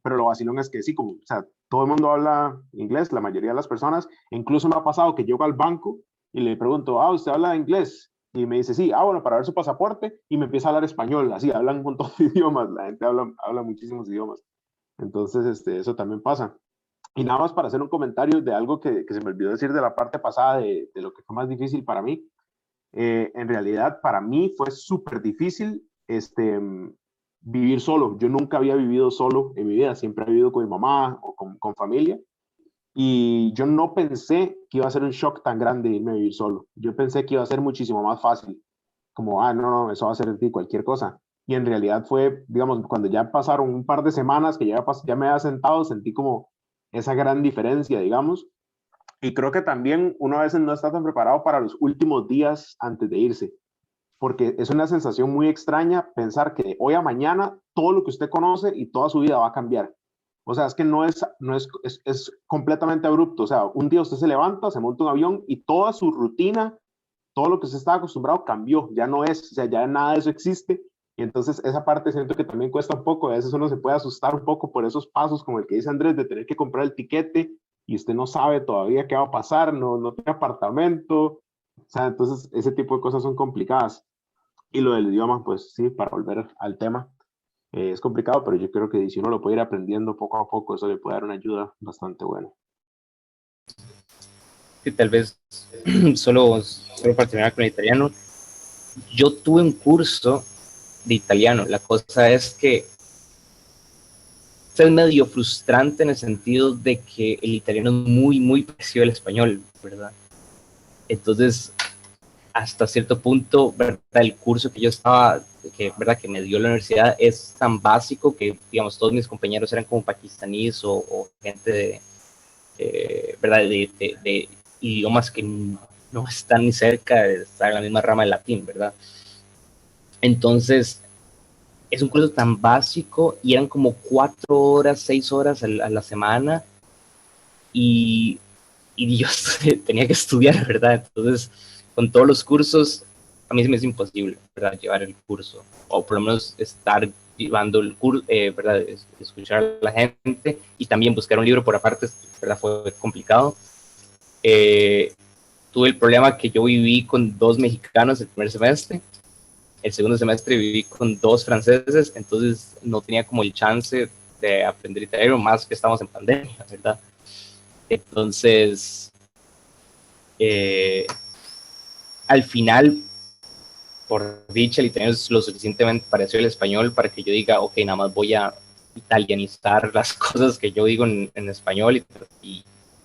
Pero lo vacilón es que sí, como, o sea, todo el mundo habla inglés, la mayoría de las personas, incluso me ha pasado que llego al banco y le pregunto, ¿usted habla inglés? Y me dice, sí, bueno, para ver su pasaporte, y me empieza a hablar español, así, hablan un montón de idiomas, la gente habla muchísimos idiomas. Entonces, eso también pasa. Y nada más para hacer un comentario de algo que se me olvidó decir de la parte pasada de lo que fue más difícil para mí. En realidad, para mí fue súper difícil vivir solo. Yo nunca había vivido solo en mi vida, siempre he vivido con mi mamá o con familia. Y yo no pensé que iba a ser un shock tan grande irme a vivir solo. Yo pensé que iba a ser muchísimo más fácil. Como, no, eso va a ser de ti, cualquier cosa. Y en realidad fue, digamos, cuando ya pasaron un par de semanas que ya me había sentado, sentí como esa gran diferencia, digamos. Y creo que también uno a veces no está tan preparado para los últimos días antes de irse, porque es una sensación muy extraña pensar que de hoy a mañana todo lo que usted conoce y toda su vida va a cambiar. O sea, es que es completamente abrupto. O sea, un día usted se levanta, se monta un avión y toda su rutina, todo lo que usted estaba acostumbrado cambió, ya no es, o sea, ya nada de eso existe. Y entonces esa parte siento que también cuesta un poco, a veces uno se puede asustar un poco por esos pasos, como el que dice Andrés, de tener que comprar el tiquete y usted no sabe todavía qué va a pasar, no tiene apartamento, o sea, entonces ese tipo de cosas son complicadas. Y lo del idioma, pues sí, para volver al tema, es complicado, pero yo creo que si uno lo puede ir aprendiendo poco a poco, eso le puede dar una ayuda bastante buena. Que tal vez solo para terminar con el italiano, yo tuve un curso de italiano. La cosa es que es medio frustrante en el sentido de que el italiano es muy, muy parecido al español, ¿verdad? Entonces, hasta cierto punto, ¿verdad? El curso que yo estaba, ¿verdad? Que me dio la universidad es tan básico que, digamos, todos mis compañeros eran como pakistaníes o gente ¿verdad? De idiomas que no están ni cerca de estar en la misma rama del latín, ¿verdad? Entonces, es un curso tan básico y eran como 4 horas, 6 horas a la semana y, y yo tenía que estudiar, ¿verdad? Entonces, con todos los cursos, a mí se me es imposible, ¿verdad? Llevar el curso, o por lo menos estar llevando el curso, ¿verdad? Escuchar a la gente y también buscar un libro por aparte, ¿verdad? Fue complicado. Tuve el problema que yo viví con 2 mexicanos el primer semestre, el segundo semestre viví con 2 franceses, entonces no tenía como el chance de aprender italiano, más que estamos en pandemia, ¿verdad? Entonces, al final, por dicha, el italiano es lo suficientemente parecido al español para que yo diga, ok, nada más voy a italianizar las cosas que yo digo en español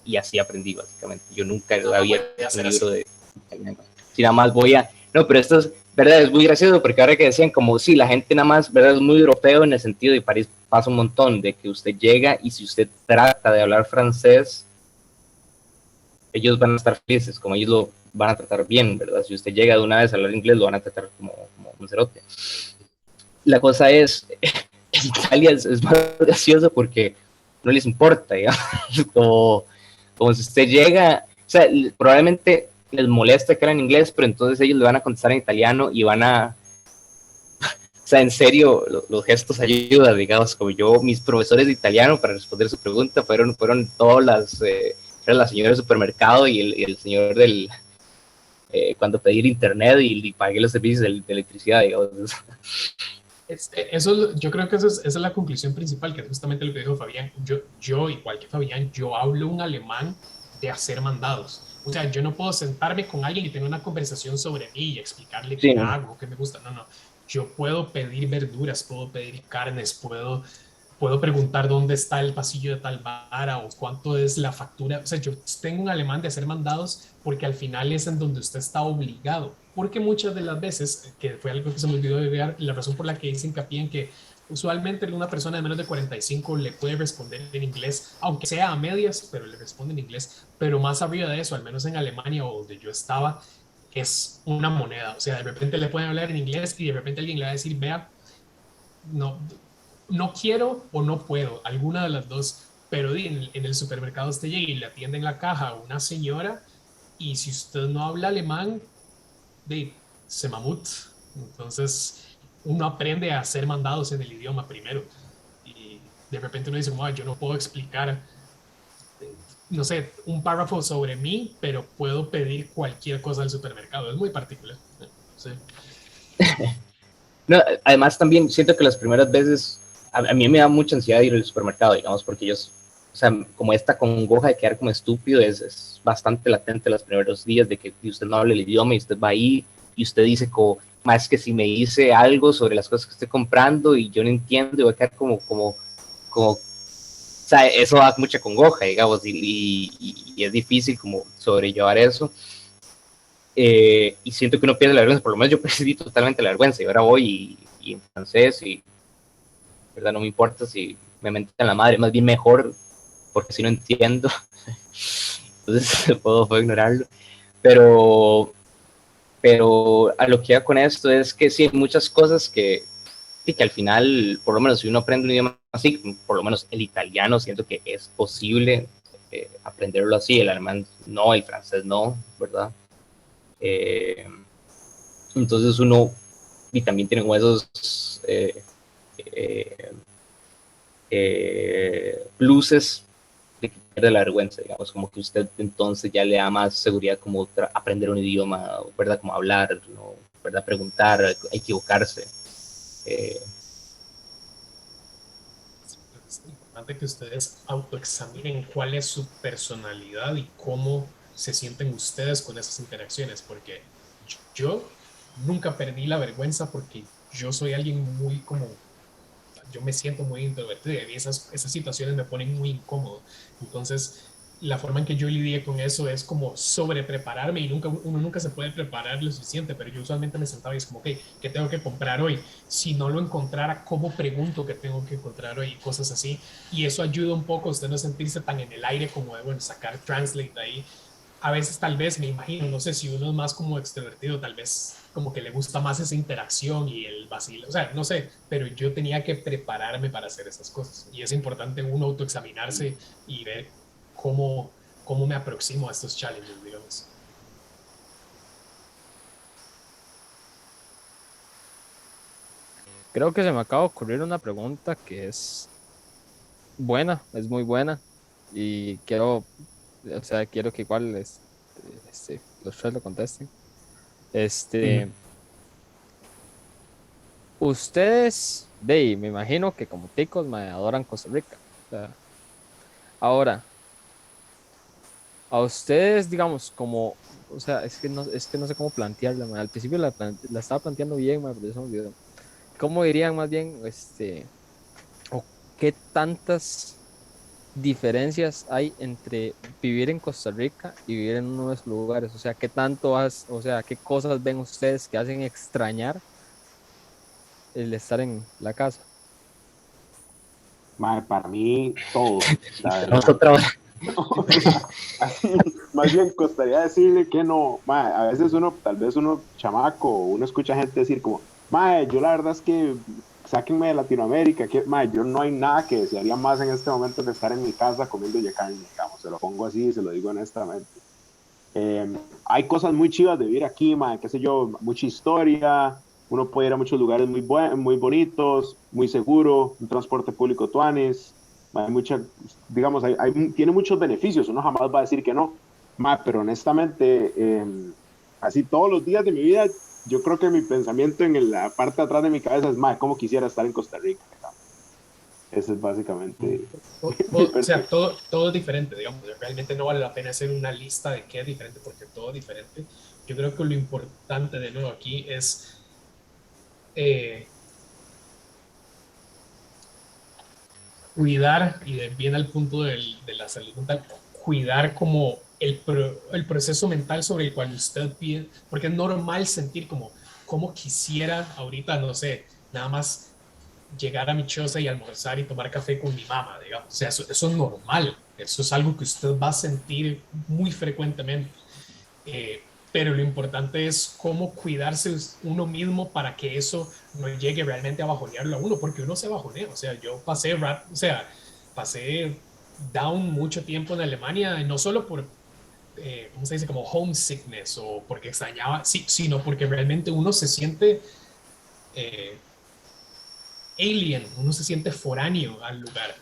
y así aprendí básicamente. Yo nunca había un libro de italiano. Si nada más voy a... No, pero esto es, ¿verdad? Es muy gracioso porque ahora que decían como, sí, la gente nada más, ¿verdad? Es muy europeo en el sentido de París pasa un montón, de que usted llega y si usted trata de hablar francés, ellos van a estar felices, como ellos lo van a tratar bien, ¿verdad? Si usted llega de una vez a hablar inglés, lo van a tratar como un cerote. La cosa es, en Italia es más gracioso porque no les importa, digamos, como si usted llega, o sea, probablemente les molesta que hablen inglés, pero entonces ellos le van a contestar en italiano y van a, o sea, en serio, los gestos ayudan, digamos, como yo, mis profesores de italiano para responder su pregunta fueron todas era la señora del supermercado y el señor del, cuando pedí el internet y pagué los servicios de electricidad, digamos. Eso, yo creo que esa es la conclusión principal, que es justamente lo que dijo Fabián. Yo, igual que Fabián, yo hablo un alemán de hacer mandados. O sea, yo no puedo sentarme con alguien y tener una conversación sobre mí y explicarle Sí. qué hago, qué me gusta. No, no. Yo puedo pedir verduras, puedo pedir carnes, puedo preguntar dónde está el pasillo de tal vara o cuánto es la factura. O sea, yo tengo un alemán de hacer mandados porque al final es en donde usted está obligado. Porque muchas de las veces, que fue algo que se me olvidó de agregar, la razón por la que hice hincapié en que usualmente una persona de menos de 45 le puede responder en inglés, aunque sea a medias, pero le responde en inglés. Pero más arriba de eso, al menos en Alemania o donde yo estaba, es una moneda. O sea, de repente le pueden hablar en inglés y de repente alguien le va a decir, vea, no, no quiero o no puedo, alguna de las dos, pero en el supermercado usted llega y le atiende en la caja a una señora y si usted no habla alemán, se mamut. Entonces uno aprende a hacer mandados en el idioma primero y de repente uno dice, yo no puedo explicar, no sé, un párrafo sobre mí, pero puedo pedir cualquier cosa del supermercado. Es muy particular. Sí. No, además también siento que las primeras veces, a mí me da mucha ansiedad ir al supermercado, digamos, porque yo, o sea, como esta congoja de quedar como estúpido es bastante latente los primeros días de que usted no habla el idioma y usted va ahí y usted dice como, más que si me dice algo sobre las cosas que estoy comprando y yo no entiendo y voy a quedar como, o sea, eso da mucha congoja, digamos, y es difícil como sobrellevar eso. Y siento que uno pierde la vergüenza, por lo menos yo percibí totalmente la vergüenza y ahora voy y en francés y verdad no me importa si me mentan la madre, más bien mejor porque si no entiendo entonces puedo ignorarlo, pero a lo que iba con esto es que sí hay muchas cosas que al final, por lo menos si uno aprende un idioma así, por lo menos el italiano siento que es posible aprenderlo así, el alemán no, el francés no, ¿verdad? Entonces uno y también tiene como esos pluses de que pierde la vergüenza, digamos, como que usted entonces ya le da más seguridad como aprender un idioma, ¿verdad? Como hablar, ¿no? ¿Verdad? Preguntar, equivocarse. Es importante que ustedes autoexaminen cuál es su personalidad y cómo se sienten ustedes con esas interacciones, porque yo nunca perdí la vergüenza porque yo soy alguien muy como, yo me siento muy introvertido y esas situaciones me ponen muy incómodo. Entonces, la forma en que yo lidié con eso es como sobre prepararme y uno nunca se puede preparar lo suficiente, pero yo usualmente me sentaba y es como, ok, ¿qué tengo que comprar hoy? Si no lo encontrara, ¿cómo pregunto qué tengo que encontrar hoy? Cosas así. Y eso ayuda un poco a usted no sentirse tan en el aire como de, bueno, sacar Translate de ahí. A veces tal vez, me imagino, no sé si uno es más como extrovertido, tal vez como que le gusta más esa interacción y el vacilo, o sea, no sé, pero yo tenía que prepararme para hacer esas cosas y es importante uno autoexaminarse y ver cómo me aproximo a estos challenges, digamos. Creo que se me acaba de ocurrir una pregunta que es buena, es muy buena y quiero que igual los tres lo contesten. Ustedes, me imagino que como ticos me adoran Costa Rica. O sea, ahora, a ustedes, digamos, o sea, es que no sé cómo plantearla, mae. Al principio la estaba planteando bien, mae, pero ya se me olvidó. ¿Cómo dirían más bien, o qué tantas diferencias hay entre vivir en Costa Rica y vivir en uno de esos lugares? O sea, qué cosas ven ustedes que hacen extrañar el estar en la casa? Mae, para mí, todo, la Tenemos verdad. otra. O sea, así, más bien costaría decirle que no, mae, a veces tal vez uno chamaco, uno escucha gente decir como, mae, yo la verdad es que sáquenme de Latinoamérica, que, mae, yo no hay nada que desearía más en este momento que estar en mi casa comiendo ya carne, digamos, se lo pongo así, se lo digo honestamente. Hay cosas muy chivas de vivir aquí, mae, qué sé yo, mucha historia, uno puede ir a muchos lugares muy bonitos, muy seguro, un transporte público tuanes, hay mucha, digamos, tiene muchos beneficios, uno jamás va a decir que no, pero honestamente, así todos los días de mi vida, yo creo que mi pensamiento en la parte de atrás de mi cabeza es, cómo quisiera estar en Costa Rica. Eso es básicamente... O sea, todo es diferente, digamos. Realmente no vale la pena hacer una lista de qué es diferente, porque todo es diferente. Yo creo que lo importante de nuevo aquí es cuidar, y viene al punto de la salud mental, cuidar como el proceso mental sobre el cual usted pide, porque es normal sentir como quisiera ahorita, no sé, nada más llegar a mi choza y almorzar y tomar café con mi mamá, digamos. O sea, eso es normal, eso es algo que usted va a sentir muy frecuentemente. Pero lo importante es cómo cuidarse uno mismo para que eso no llegue realmente a bajonearlo a uno, porque uno se bajonea. O sea, yo pasé down mucho tiempo en Alemania, no solo por, ¿cómo se dice? Como homesickness o porque extrañaba, sí, sino porque realmente uno se siente eh, alien, uno se siente foráneo al lugar,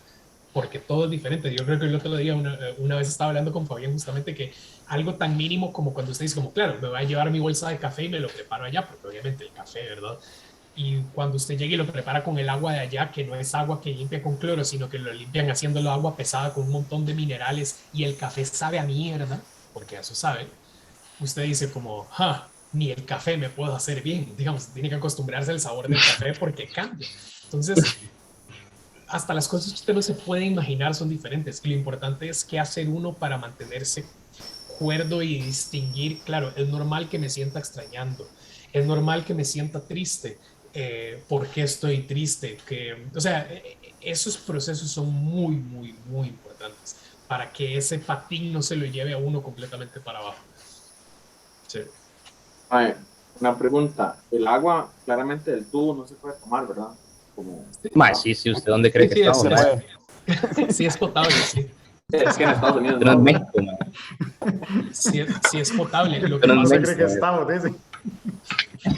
porque todo es diferente. Yo creo que el otro día, una vez estaba hablando con Fabián justamente que algo tan mínimo como cuando usted dice como, claro, me voy a llevar mi bolsa de café y me lo preparo allá, porque obviamente el café, ¿verdad? Y cuando usted llegue y lo prepara con el agua de allá, que no es agua que limpia con cloro, sino que lo limpian haciéndolo agua pesada con un montón de minerales y el café sabe a mierda, porque eso sabe, usted dice como, ni el café me puedo hacer bien, digamos, tiene que acostumbrarse al sabor del café porque cambia. Entonces, hasta las cosas que usted no se puede imaginar son diferentes. Y lo importante es qué hacer uno para mantenerse cuerdo y distinguir, claro, es normal que me sienta extrañando, es normal que me sienta triste, ¿por qué estoy triste? O sea, esos procesos son muy, muy, muy importantes para que ese patín no se lo lleve a uno completamente para abajo. Sí. Ay, una pregunta, el agua claramente del tubo no se puede tomar, ¿verdad? Sí, ¿usted dónde cree que Sí, estamos? sí, es potable, sí. Es que en Estados Unidos No es no. México, Sí es potable. Lo que Pero pasa no es cree que estamos, dice.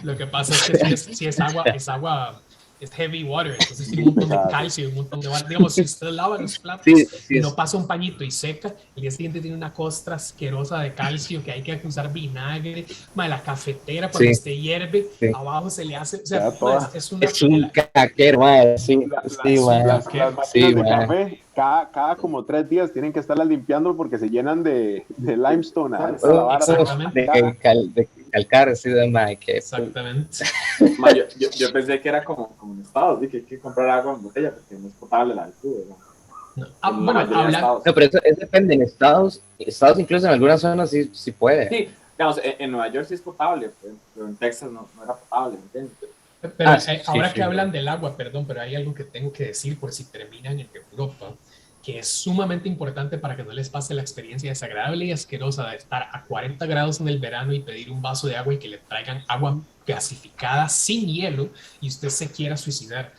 Lo que pasa es que si es agua, es heavy water, entonces tiene un montón de calcio, un montón de... Digamos, si usted lava los platos y no pasa un pañito y seca, el día siguiente tiene una costra asquerosa de calcio que hay que usar vinagre. La cafetera, cuando usted hierve, abajo se le hace... O sea, es un caquero, madre. Sí, las máquinas de café, cada como 3 días tienen que estarlas limpiando porque se llenan de limestone. De calcar, sí, de madre. Exactamente. Yo pensé que era como en Estados, que hay que comprar agua en botella porque no es potable la del tubo. No, pero eso depende. En Estados incluso en algunas zonas sí puede. Sí, digamos, en Nueva York sí es potable, pero en Texas no era potable, ¿me entiendes? Pero ahora que hablan del agua, perdón, pero hay algo que tengo que decir por si terminan en Europa, que es sumamente importante para que no les pase la experiencia desagradable y asquerosa de estar a 40 grados en el verano y pedir un vaso de agua y que le traigan agua gasificada sin hielo y usted se quiera suicidar.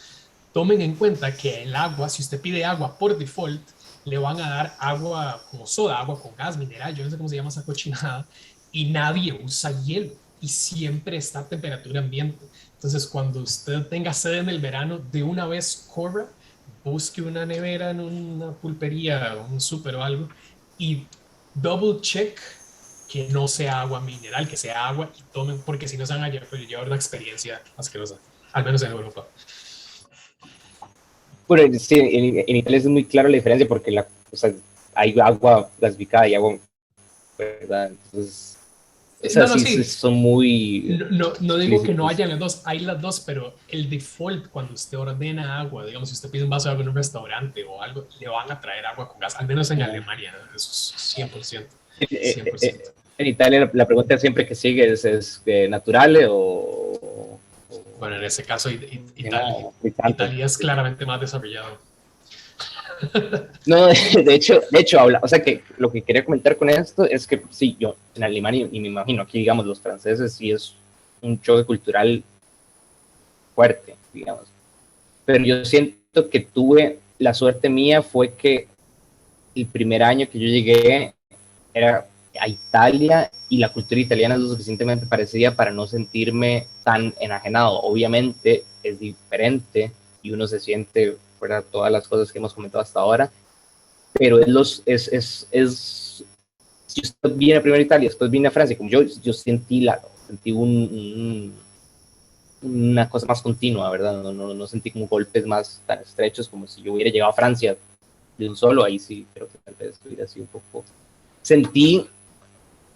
Tomen en cuenta que el agua, si usted pide agua por default, le van a dar agua como soda, agua con gas, mineral, yo no sé cómo se llama esa cochinada, y nadie usa hielo y siempre está a temperatura ambiente. Entonces, cuando usted tenga sed en el verano, de una vez corra, busque una nevera en una pulpería o un súper o algo y double check que no sea agua mineral, que sea agua y tomen, porque si no se van a llevar una experiencia asquerosa, al menos en Europa. Bueno, sí, en Italia es muy claro la diferencia porque o sea, hay agua gasificada y agua, ¿verdad? Entonces, o sea, No, no, sí, sí. son muy No digo que no explícitos. hayan las dos, hay las dos, pero el default cuando usted ordena agua, digamos, si usted pide un vaso de agua en un restaurante o algo, le van a traer agua con gas, al menos en Alemania, ¿no? Eso es 100%. 100%. En Italia la pregunta siempre que sigue es ¿naturale o Bueno, en ese caso, no, fritanto? Italia es claramente más desarrollado. No, de hecho habla, o sea que lo que quería comentar con esto es que sí, yo en Alemania y me imagino aquí, digamos, los franceses sí es un choque cultural fuerte, digamos. Pero yo siento que tuve, la suerte mía fue que el primer año que yo llegué era a Italia y la cultura italiana es lo suficientemente parecida para no sentirme tan enajenado. Obviamente es diferente y uno se siente, ¿verdad? Todas las cosas que hemos comentado hasta ahora, pero si usted viene primero a Italia, después viene a Francia, como yo sentí una cosa más continua, ¿verdad? No sentí como golpes más tan estrechos como si yo hubiera llegado a Francia de un solo, ahí sí creo que tal vez hubiera sido un poco. Sentí,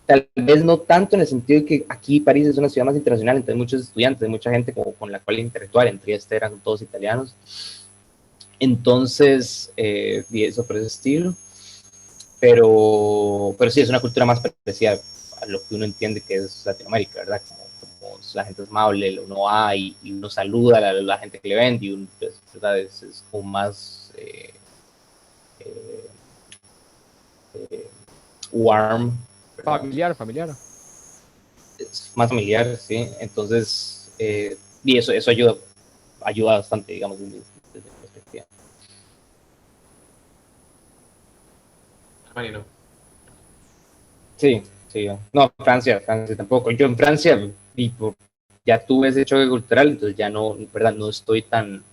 tal vez no tanto en el sentido de que aquí París es una ciudad más internacional, entonces muchos estudiantes, mucha gente como con la cual interactuar, entre este eran todos italianos, entonces, y eso por ese estilo, pero sí, es una cultura más parecida a lo que uno entiende que es Latinoamérica, ¿verdad? Como la gente es amable, uno va y uno saluda a la gente que le vende y uno, pues, ¿verdad? Es como más eh, eh, warm, ¿verdad? Familiar. Es más familiar, sí. Entonces, y eso ayuda bastante, digamos, desde mi perspectiva. Alemania no. Sí, sí. No, Francia tampoco. Yo en Francia ya tuve ese choque cultural, entonces ya no, ¿verdad? No estoy tan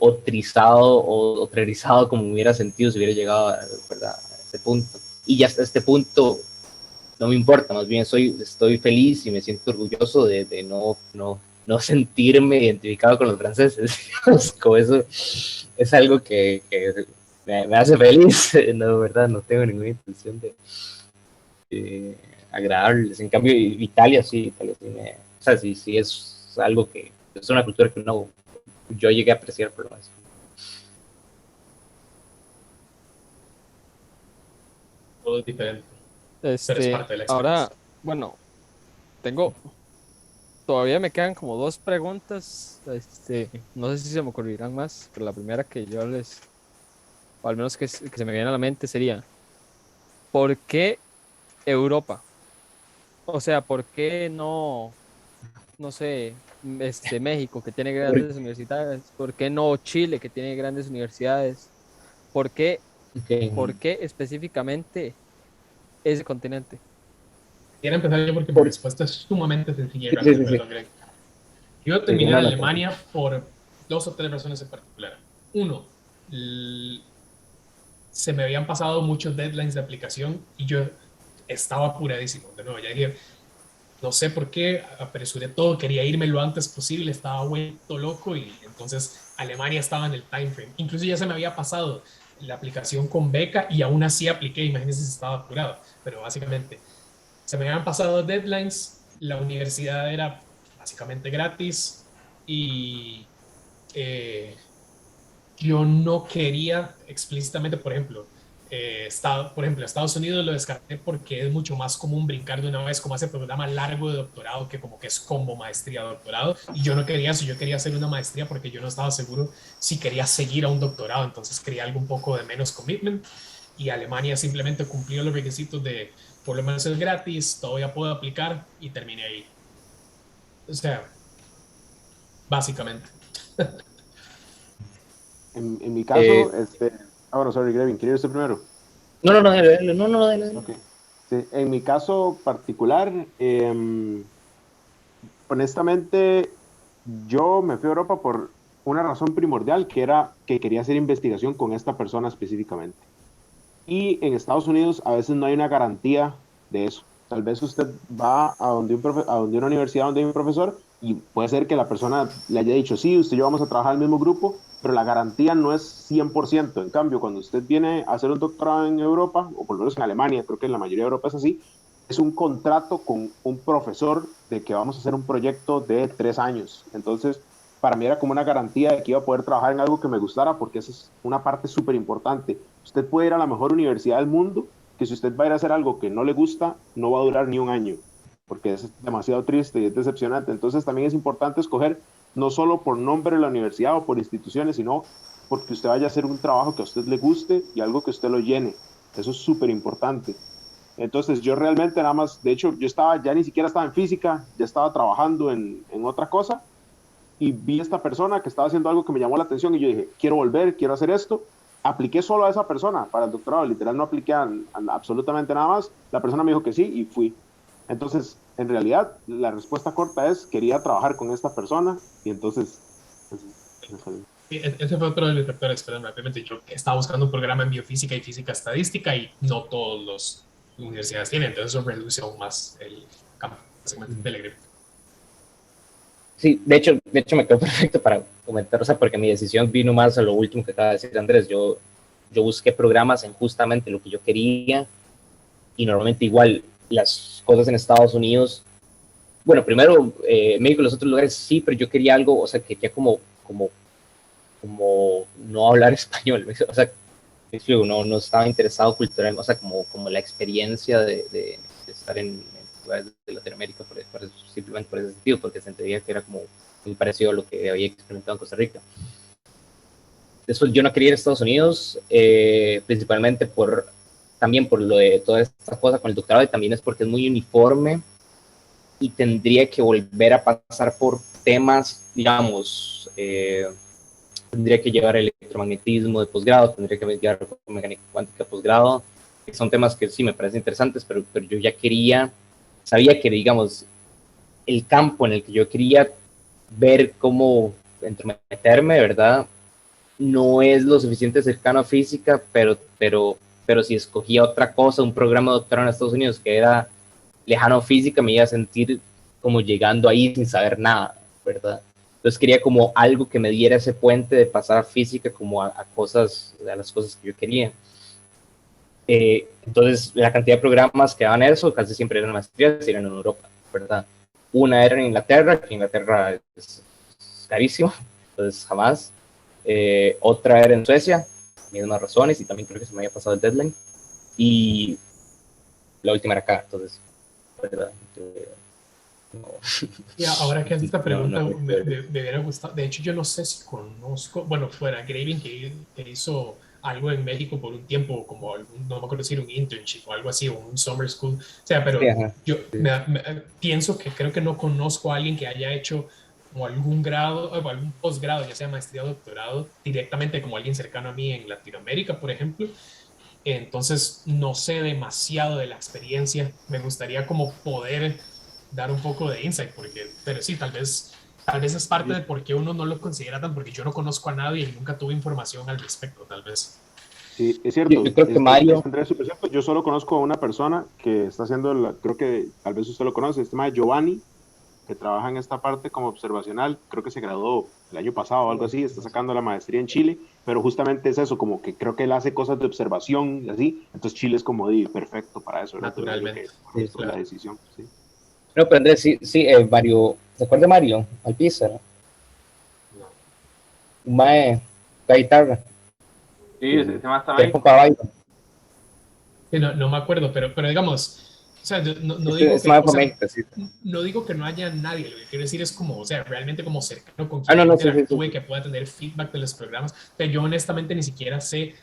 otrerizado como me hubiera sentido si hubiera llegado ¿verdad? A este punto. Y ya hasta este punto no me importa, más bien estoy feliz y me siento orgulloso de no sentirme identificado con los franceses. Como eso es algo que me hace feliz, no, verdad, no tengo ninguna intención de agradarles. En cambio, Italia sí o sea, sí es algo que es una cultura que yo llegué a apreciar por lo menos. Todo es diferente, pero es parte de la Ahora, experiencia. bueno, tengo, todavía me quedan como dos preguntas. No sé si se me ocurrirán más, pero la primera que yo o al menos que se me viene a la mente sería, ¿por qué Europa? O sea, ¿por qué no sé, México, que tiene grandes universidades? ¿Por qué no Chile, que tiene grandes universidades? ¿Por qué, Okay. por qué específicamente ese continente? Quiero empezar yo porque mi Por, respuesta es sumamente sencilla y sí, sí, rápida, sí, sí. perdón, Greg. Yo Sí, terminé en no, no, tranquilo. Alemania por dos o tres razones en particular. Uno, se me habían pasado muchos deadlines de aplicación y yo estaba apuradísimo. De nuevo, ya dije, no sé por qué, apresuré todo, quería irme lo antes posible, estaba vuelto loco y entonces Alemania estaba en el time frame. Incluso ya se me había pasado la aplicación con beca y aún así apliqué, imagínense si estaba apurado, pero básicamente se me habían pasado deadlines, la universidad era básicamente gratis y eh, yo no quería explícitamente, por ejemplo, Estados Unidos lo descarté porque es mucho más común brincar de una vez como ese programa largo de doctorado que como que es combo maestría doctorado y yo no quería eso, yo quería hacer una maestría porque yo no estaba seguro si quería seguir a un doctorado, entonces quería algo un poco de menos commitment y Alemania simplemente cumplió los requisitos de por lo menos es gratis, todavía puedo aplicar y terminé ahí. O sea, básicamente. En mi Eh, caso, Ahora, sorry, Grevin, ¿quería usted primero? No, dale. Ok. Sí, en mi caso particular, honestamente, yo me fui a Europa por una razón primordial, que era que quería hacer investigación con esta persona específicamente. Y en Estados Unidos a veces no hay una garantía de eso. Tal vez usted va a donde, a donde una universidad donde hay un profesor y puede ser que la persona le haya dicho, sí, usted y yo vamos a trabajar en el mismo grupo, pero la garantía no es 100%. En cambio, cuando usted viene a hacer un doctorado en Europa, o por lo menos en Alemania, creo que en la mayoría de Europa es así, es un contrato con un profesor de que vamos a hacer un proyecto de 3 años. Entonces, para mí era como una garantía de que iba a poder trabajar en algo que me gustara, porque esa es una parte súper importante. Usted puede ir a la mejor universidad del mundo, que si usted va a ir a hacer algo que no le gusta, no va a durar ni un año, porque es demasiado triste y es decepcionante. Entonces también es importante escoger no solo por nombre de la universidad o por instituciones, sino porque usted vaya a hacer un trabajo que a usted le guste y algo que usted lo llene. Eso es súper importante. Entonces yo realmente nada más, de hecho yo estaba, ya ni siquiera estaba en física, ya estaba trabajando en otra cosa y vi a esta persona que estaba haciendo algo que me llamó la atención y yo dije, quiero volver, quiero hacer esto. Apliqué solo a esa persona para el doctorado, literal no apliqué a absolutamente nada más. La persona me dijo que sí y fui. Entonces, en realidad, la respuesta corta es, quería trabajar con esta persona y entonces... Pues, Ese fue otro de mis factores, perdón, obviamente yo estaba buscando un programa en biofísica y física estadística y no todas las universidades tienen, entonces eso reduce aún más el campo, básicamente, del egreso. Sí, de hecho me quedó perfecto para comentar, o sea, porque mi decisión vino más a lo último que acaba de decir Andrés. Yo busqué programas en justamente lo que yo quería y normalmente igual las cosas en Estados Unidos, bueno, primero México y los otros lugares sí, pero yo quería algo, o sea, quería como no hablar español, o sea, no estaba interesado cultural, o sea, como la experiencia de estar en lugares de Latinoamérica, simplemente por ese sentido, porque se entendía que era como muy parecido a lo que había experimentado en Costa Rica. Después yo no quería ir a Estados Unidos, principalmente también por lo de toda esta cosa con el doctorado, y también es porque es muy uniforme y tendría que volver a pasar por temas, digamos, tendría que llevar electromagnetismo de posgrado, tendría que llevar mecánica cuántica de posgrado, que son temas que sí me parecen interesantes, pero yo ya sabía que, digamos, el campo en el que yo quería ver cómo entrometerme, ¿verdad? No es lo suficiente cercano a física, pero si escogía otra cosa, un programa de doctorado en Estados Unidos que era lejano a física, me iba a sentir como llegando ahí sin saber nada, ¿verdad? Entonces quería como algo que me diera ese puente de pasar a física como a las cosas que yo quería. Entonces la cantidad de programas que daban eso casi siempre eran maestrías y eran en Europa, ¿verdad? Una era en Inglaterra, que Inglaterra es carísimo, entonces jamás. Otra era en Suecia, mismas razones, y también creo que se me había pasado el deadline. Y la última era acá, entonces, ¿verdad? No. Y ahora que haces esta pregunta, no, me hubiera gustado. De hecho, yo no sé si conozco, bueno, fuera Graving que hizo algo en México por un tiempo, como no me acuerdo si era un internship o algo así, o un summer school. O sea, pero yo pienso que creo que no conozco a alguien que haya hecho como algún grado o algún posgrado, ya sea maestría o doctorado, directamente como alguien cercano a mí en Latinoamérica, por ejemplo. Entonces, no sé demasiado de la experiencia. Me gustaría como poder dar un poco de insight, pero sí, tal vez es parte de por qué uno no lo considera tan, porque yo no conozco a nadie y nunca tuve información al respecto, tal vez. Sí, es cierto. Yo creo que Mario... Andrés, súper cierto. Yo solo conozco a una persona que está haciendo, creo que tal vez usted lo conoce, se llama Giovanni, que trabaja en esta parte como observacional. Creo que se graduó el año pasado o algo así, está sacando la maestría en Chile, pero justamente es eso, como que creo que él hace cosas de observación y así. Entonces Chile es como perfecto para eso. Naturalmente. Que es la decisión, sí. No, pero Andrés, sí, Mario, ¿se acuerda de Mario Alpizar? No. Un mae, la guitarra. Sí, ese más también. Sí, no me acuerdo, pero digamos, o sea, no digo Es que, más o sea, México, sí. no digo que no haya nadie, lo que quiero decir es como, o sea, realmente como cercano con Ah, quien no, interactúe, sí. que pueda tener feedback de los programas, pero yo honestamente ni siquiera sé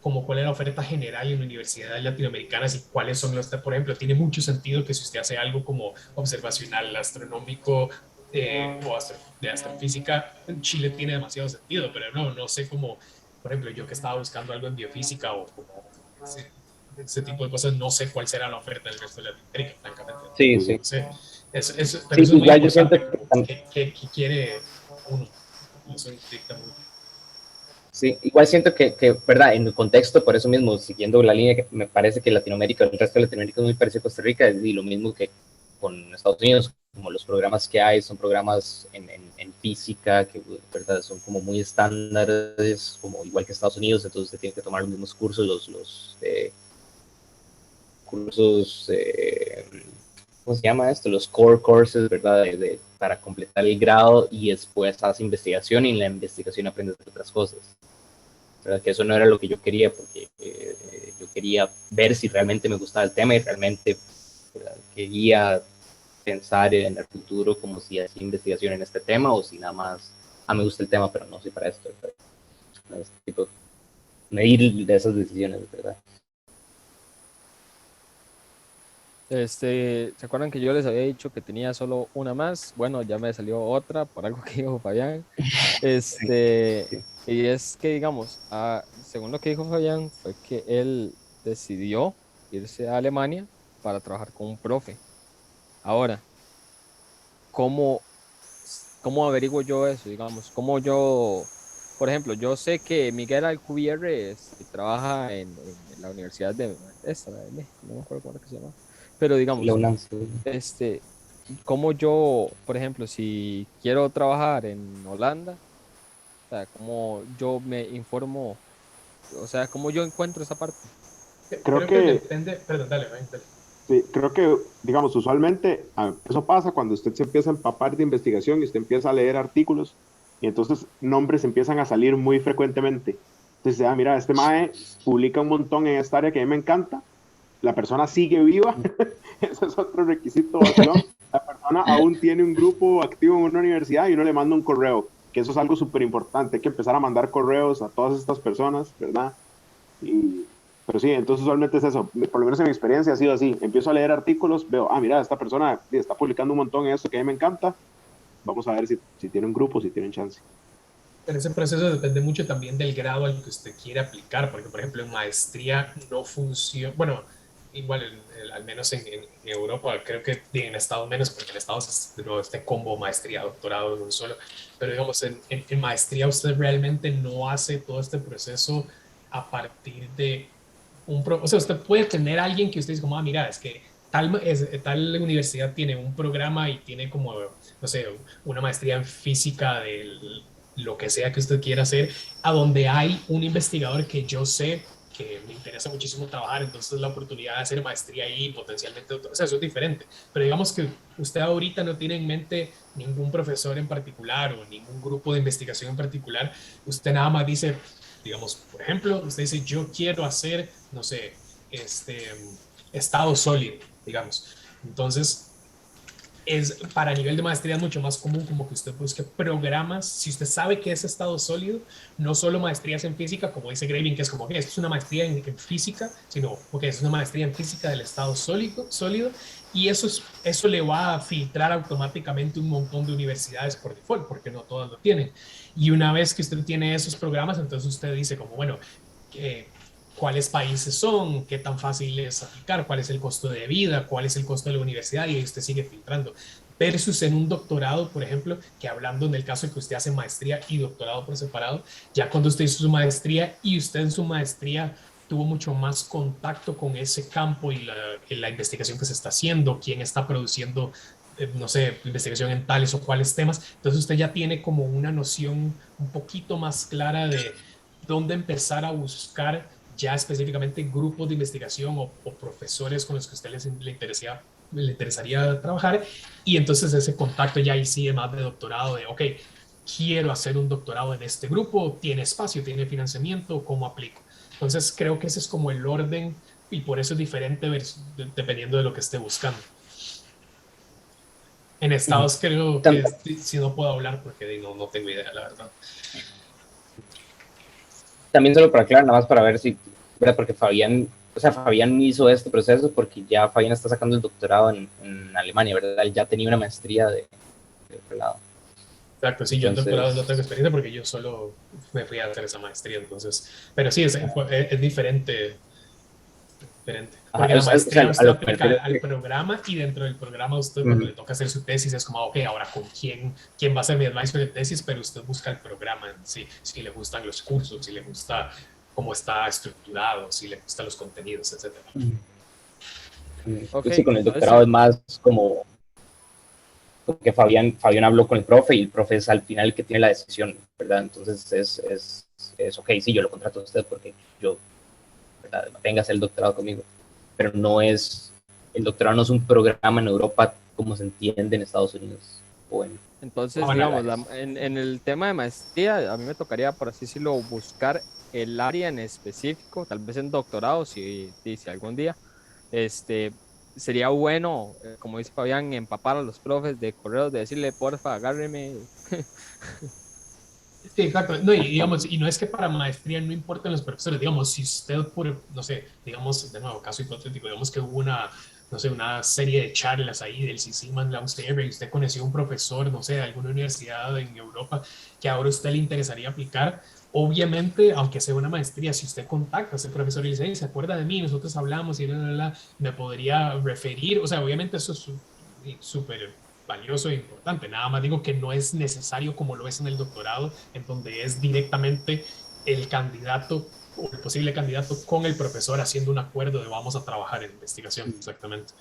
como cuál es la oferta general en universidades latinoamericanas y cuáles son los, por ejemplo, tiene mucho sentido que si usted hace algo como observacional, astronómico o de astrofísica, en Chile tiene demasiado sentido, pero no sé cómo por ejemplo, yo que estaba buscando algo en biofísica o como ese tipo de cosas, no sé cuál será la oferta del resto de Latinoamérica, francamente. Sí, sí. No sé. Pero Sí, eso es muy igual yo siento importante, como qué quiere uno. Eso dicta mucho. sí, igual siento verdad, en el contexto, por eso mismo, siguiendo la línea que me parece que Latinoamérica, el resto de Latinoamérica es muy parecido a Costa Rica, y lo mismo que con Estados Unidos, como los programas que hay son programas en física, que verdad son como muy estándares, como igual que Estados Unidos, entonces se tienen que tomar los mismos cursos, los cursos, ¿cómo se llama esto? Los core courses, ¿verdad? Para completar el grado y después haces investigación y en la investigación aprendes otras cosas. ¿Verdad? Que eso no era lo que yo quería, porque yo quería ver si realmente me gustaba el tema y realmente, ¿verdad?, quería pensar en el futuro como si hacía investigación en este tema o si nada más, me gusta el tema, pero no soy para esto, ¿verdad? Este tipo, medir de esas decisiones, ¿verdad? ¿Se acuerdan que yo les había dicho que tenía solo una más? Bueno, ya me salió otra por algo que dijo Fabián. Sí. Y es que, digamos, según lo que dijo Fabián, fue que él decidió irse a Alemania para trabajar con un profe. Ahora, ¿cómo, cómo averiguo yo eso? Digamos, ¿cómo yo, por ejemplo, yo sé que Miguel Alcubierre trabaja en la Universidad la de México, no me acuerdo cómo era que se llama, pero La digamos, UNAM, sí. este, ¿cómo yo, por ejemplo, si quiero trabajar en Holanda, o sea, cómo yo me informo, o sea, cómo yo encuentro esa parte? Creo Creo que que, depende, perdón, dale, dale. sí, creo que, digamos, usualmente eso pasa cuando usted se empieza a empapar de investigación y usted empieza a leer artículos y entonces nombres empiezan a salir muy frecuentemente. Entonces, mira, este mae publica un montón en esta área que a mí me encanta, la persona sigue viva, ese es otro requisito vacilón, la persona aún tiene un grupo activo en una universidad y uno le manda un correo, que eso es algo súper importante, hay que empezar a mandar correos a todas estas personas, ¿verdad? Y, pero sí, entonces usualmente es eso, por lo menos en mi experiencia ha sido así, empiezo a leer artículos, veo, mira, esta persona está publicando un montón en esto que a mí me encanta, vamos a ver si tiene un grupo, si tienen chance. Pero ese proceso depende mucho también del grado al que usted quiere aplicar, porque por ejemplo en maestría no funciona, bueno, igual al menos en Europa, creo que en Estados menos, porque en Estados es de nuevo este combo maestría, doctorado en un solo, pero digamos en maestría usted realmente no hace todo este proceso a partir de o sea, usted puede tener a alguien que usted dice como, mira, es que tal universidad tiene un programa y tiene como, no sé, una maestría en física del lo que sea que usted quiera hacer, a donde hay un investigador que yo sé que me interesa muchísimo trabajar, entonces la oportunidad de hacer maestría ahí, potencialmente, o sea, eso es diferente. Pero digamos que usted ahorita no tiene en mente ningún profesor en particular o ningún grupo de investigación en particular, usted nada más dice, digamos, por ejemplo, usted dice, yo quiero hacer, no sé, estado sólido, digamos. Entonces, para nivel de maestría es mucho más común como que usted busque programas, si usted sabe que es estado sólido, no solo maestrías en física, como dice Graving, que es como que esto es una maestría en física, sino porque es una maestría en física del estado sólido y eso le va a filtrar automáticamente un montón de universidades por default, porque no todas lo tienen. Y una vez que usted tiene esos programas, entonces usted dice como, bueno, cuáles países son, qué tan fácil es aplicar, cuál es el costo de vida, cuál es el costo de la universidad y usted sigue filtrando. Versus en un doctorado, por ejemplo, que hablando en el caso de que usted hace maestría y doctorado por separado, ya cuando usted hizo su maestría y usted en su maestría tuvo mucho más contacto con ese campo y la investigación que se está haciendo, quién está produciendo, no sé, investigación en tales o cuáles temas, entonces usted ya tiene como una noción un poquito más clara de dónde empezar a buscar ya específicamente grupos de investigación o profesores con los que a usted le interesaría trabajar y entonces ese contacto ya ahí sí más de doctorado de, ok, quiero hacer un doctorado en este grupo, tiene espacio, tiene financiamiento, ¿cómo aplico? Entonces creo que ese es como el orden y por eso es diferente dependiendo de lo que esté buscando. En Estados creo que si no puedo hablar porque no tengo idea, la verdad. También solo para aclarar, nada más para ver si, ¿verdad? Porque Fabián hizo este proceso porque ya Fabián está sacando el doctorado en Alemania, ¿verdad? Él ya tenía una maestría de otro lado. Exacto, sí, yo en Entonces, doctorado no tengo experiencia porque yo solo me fui a hacer esa maestría, entonces, pero sí, es diferente, diferente, ajá, porque la o sea, maestría a usted lo que me aplica refiero es al que, programa y dentro del programa usted cuando ujú, le toca hacer su tesis es como, ok, ahora con quién va a ser mi advisor de tesis, pero usted busca el programa en sí, si le gustan los cursos, si le gusta cómo está estructurado, si le gustan los contenidos, etcétera. Ok, pues sí, con el doctorado entonces, es más como que Fabián habló con el profe y el profe es al final el que tiene la decisión, ¿verdad? Entonces es ok, sí, yo lo contrato a usted porque yo, ¿verdad? Venga a hacer el doctorado conmigo, pero el doctorado no es un programa en Europa como se entiende en Estados Unidos o en entonces, Bueno, digamos, en el tema de maestría, a mí me tocaría, por así decirlo, buscar el área en específico, tal vez en doctorado, si algún día, este, sería bueno, como dice Fabián, empapar a los profes de correos, de decirle, porfa, agárreme. sí, exacto. No, y digamos, y no es que para maestría no importen los profesores, digamos, si usted por, no sé, digamos, de nuevo, caso hipotético, digamos que hubo una, no sé, una serie de charlas ahí del CCMAN Launsteber y usted conoció a un profesor, no sé, de alguna universidad en Europa que ahora a usted le interesaría aplicar, obviamente, aunque sea una maestría, si usted contacta a ese profesor y le dice, "Hey, se acuerda de mí, nosotros hablamos y me podría referir", o sea, obviamente eso es súper valioso e importante. Nada más digo que no es necesario como lo es en el doctorado, en donde es directamente el candidato o el posible candidato con el profesor haciendo un acuerdo de vamos a trabajar en investigación, exactamente.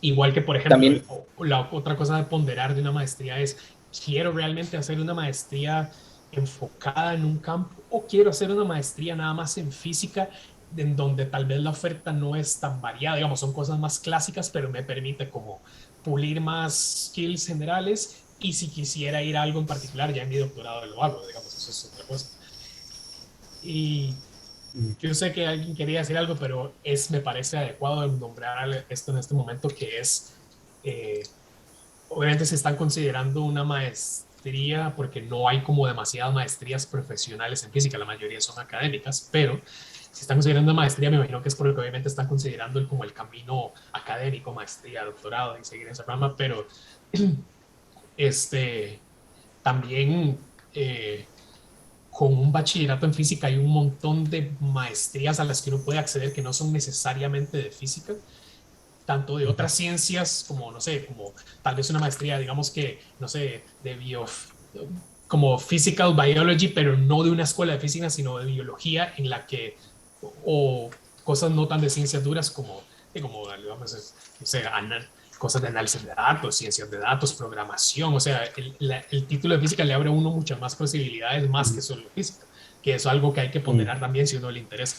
Igual que, por ejemplo, también, la otra cosa de ponderar de una maestría es, ¿quiero realmente hacer una maestría enfocada en un campo o quiero hacer una maestría nada más en física en donde tal vez la oferta no es tan variada, digamos, son cosas más clásicas, pero me permite como pulir más skills generales y si quisiera ir a algo en particular, ya en mi doctorado lo hago, digamos, eso es otra cosa. Y yo sé que alguien quería decir algo, pero me parece adecuado nombrar esto en este momento, que es, eh, obviamente se están considerando una maestría porque no hay como demasiadas maestrías profesionales en física, la mayoría son académicas, pero si están considerando una maestría, me imagino que es porque obviamente están considerando como el camino académico, maestría, doctorado y seguir esa rama, pero este, también con un bachillerato en física hay un montón de maestrías a las que uno puede acceder que no son necesariamente de física, tanto de otras ciencias como, no sé, como tal vez una maestría, digamos que, no sé, como physical biology, pero no de una escuela de física, sino de biología en la que, o cosas no tan de ciencias duras como digamos, no sé, cosas de análisis de datos, ciencias de datos, programación, o sea, el título de física le abre a uno muchas más posibilidades más que solo física, que es algo que hay que ponderar también si uno le interesa.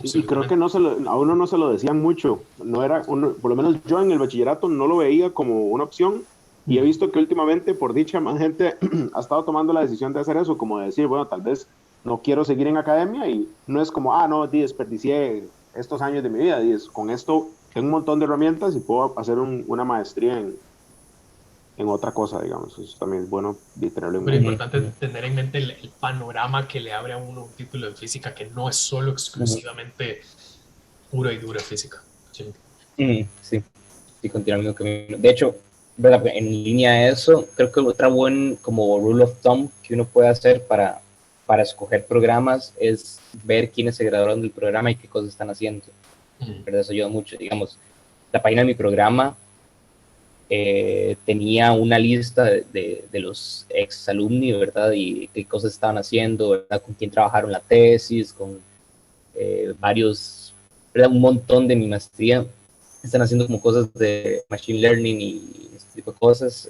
Sí, y creo que Absolutamente. a uno no se lo decían mucho, no era por lo menos yo en el bachillerato no lo veía como una opción y he visto que últimamente, por dicha, más gente ha estado tomando la decisión de hacer eso, como de decir, bueno, tal vez no quiero seguir en academia y no es como, ah, no, desperdicié estos años de mi vida, con esto tengo un montón de herramientas y puedo hacer una maestría en otra cosa, digamos, eso también es bueno tenerlo en Súper mente. importante tener en mente el panorama que le abre a uno un título de física que no es solo exclusivamente pura y dura física. Sí. sí, sí, continuar el mismo camino. De hecho, ¿verdad? En línea a eso, creo que otra buen como rule of thumb que uno puede hacer para escoger programas es ver quiénes se graduaron del programa y qué cosas están haciendo. ¿Verdad? Eso ayuda mucho. Digamos, la página de mi programa tenía una lista de los ex alumni, ¿verdad? Y qué cosas estaban haciendo, ¿verdad? Con quién trabajaron la tesis, con varios, ¿verdad? Un montón de mi maestría están haciendo como cosas de machine learning y este tipo de cosas.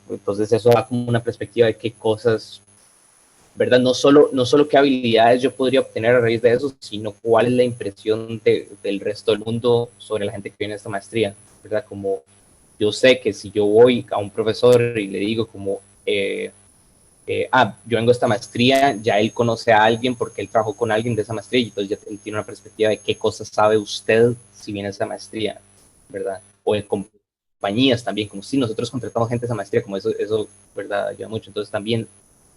Entonces eso da como una perspectiva de qué cosas, ¿verdad? No solo qué habilidades yo podría obtener a raíz de eso, sino cuál es la impresión del resto del mundo sobre la gente que viene a esta maestría, ¿verdad? Como yo sé que si yo voy a un profesor y le digo como, yo vengo a esta maestría, ya él conoce a alguien porque él trabajó con alguien de esa maestría y entonces ya él tiene una perspectiva de qué cosas sabe usted si viene a esa maestría, ¿verdad? O de compañías también, como si nosotros contratamos gente de esa maestría, como eso, ¿verdad? Ayuda mucho. Entonces también,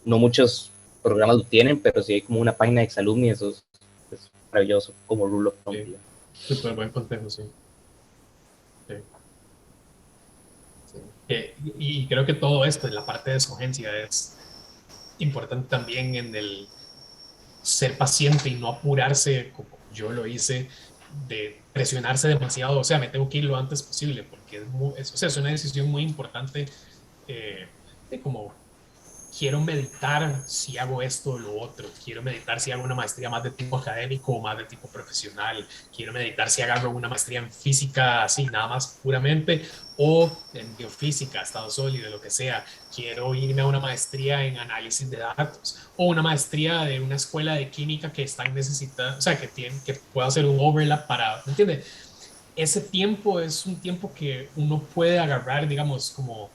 no muchos programas lo tienen, pero si hay como una página de exalumni, eso es maravilloso, como rule of thumb. Sí. Súper buen consejo, sí. Sí. Y creo que todo esto en la parte de escogencia es importante también en el ser paciente y no apurarse como yo lo hice, de presionarse demasiado, o sea, me tengo que ir lo antes posible, porque o sea, es una decisión muy importante, de como quiero meditar si hago esto o lo otro, quiero meditar si hago una maestría más de tipo académico o más de tipo profesional, quiero meditar si agarro una maestría en física así, nada más puramente, o en biofísica, estado sólido, lo que sea, quiero irme a una maestría en análisis de datos, o una maestría de una escuela de química que están necesitando, o sea, que pueda hacer un overlap para, ¿me entiendes? Ese tiempo es un tiempo que uno puede agarrar, digamos, como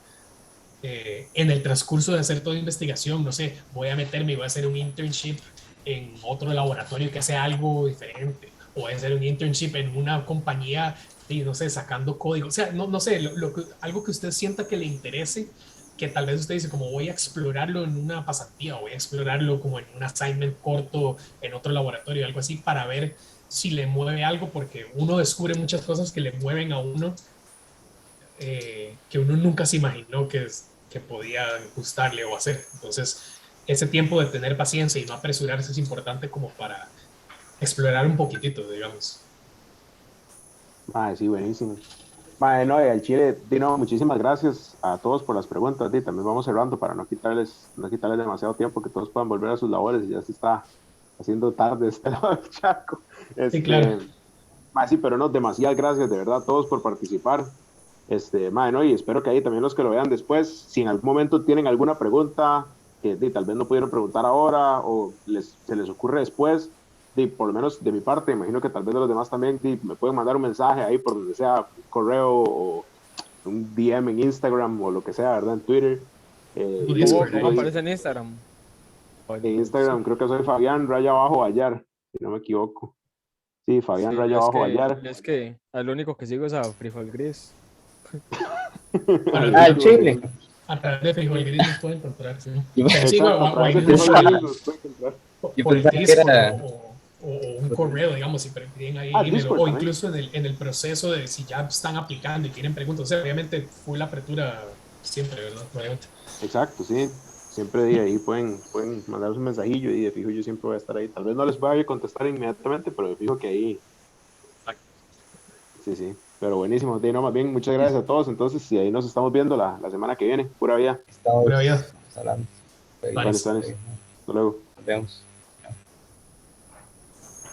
en el transcurso de hacer toda investigación, no sé, voy a meterme y voy a hacer un internship en otro laboratorio que hace algo diferente, o voy a hacer un internship en una compañía, y no sé, sacando código, o sea, no sé, algo que usted sienta que le interese, que tal vez usted dice, como voy a explorarlo en una pasantía, o voy a explorarlo como en un assignment corto en otro laboratorio, algo así, para ver si le mueve algo, porque uno descubre muchas cosas que le mueven a uno, que uno nunca se imaginó que podía gustarle o hacer. Entonces, ese tiempo de tener paciencia y no apresurarse es importante como para explorar un poquitito, digamos. Sí, buenísimo. No, al Chile, Dino, muchísimas gracias a todos por las preguntas. También vamos cerrando para no quitarles demasiado tiempo, que todos puedan volver a sus labores y ya se está haciendo tarde este lado del charco. Sí, claro. Sí, pero no, demasiadas gracias de verdad a todos por participar. No, y espero que ahí también los que lo vean después, si en algún momento tienen alguna pregunta que tal vez no pudieron preguntar ahora o se les ocurre después, por lo menos de mi parte, imagino que tal vez de los demás también, me pueden mandar un mensaje ahí por donde sea, un correo o un DM en Instagram o lo que sea, ¿verdad? En Twitter. ¿Cómo aparece en Instagram? En Instagram creo que soy Fabián Raya Abajo Vallar, si no me equivoco. Sí, Fabián Sí, Raya Abajo Vallar. es que al único que sigo es a Frijol Gris. El Chile. A través de Frijol Gris nos puede encontrar, sí. Exacto, a través de incluso Frijol Gris nos puede encontrar. Yo por el pensaba que Discord era... o un correo, digamos, si prefieren ahí email, Discord o también. incluso en el proceso de si ya están aplicando y tienen preguntas. O sea, obviamente fue la apertura siempre, ¿verdad? Obviamente. Exacto, sí. Siempre ahí pueden mandar un mensajillo y de fijo yo siempre voy a estar ahí. Tal vez no les vaya a contestar inmediatamente, pero de fijo que ahí. Sí, sí. Pero buenísimo. No, más bien, muchas gracias a todos. Entonces, y ahí nos estamos viendo la semana que viene. Pura vida. Estamos Pura vida. hablando. Vale. Vale, hasta luego. Nos vemos.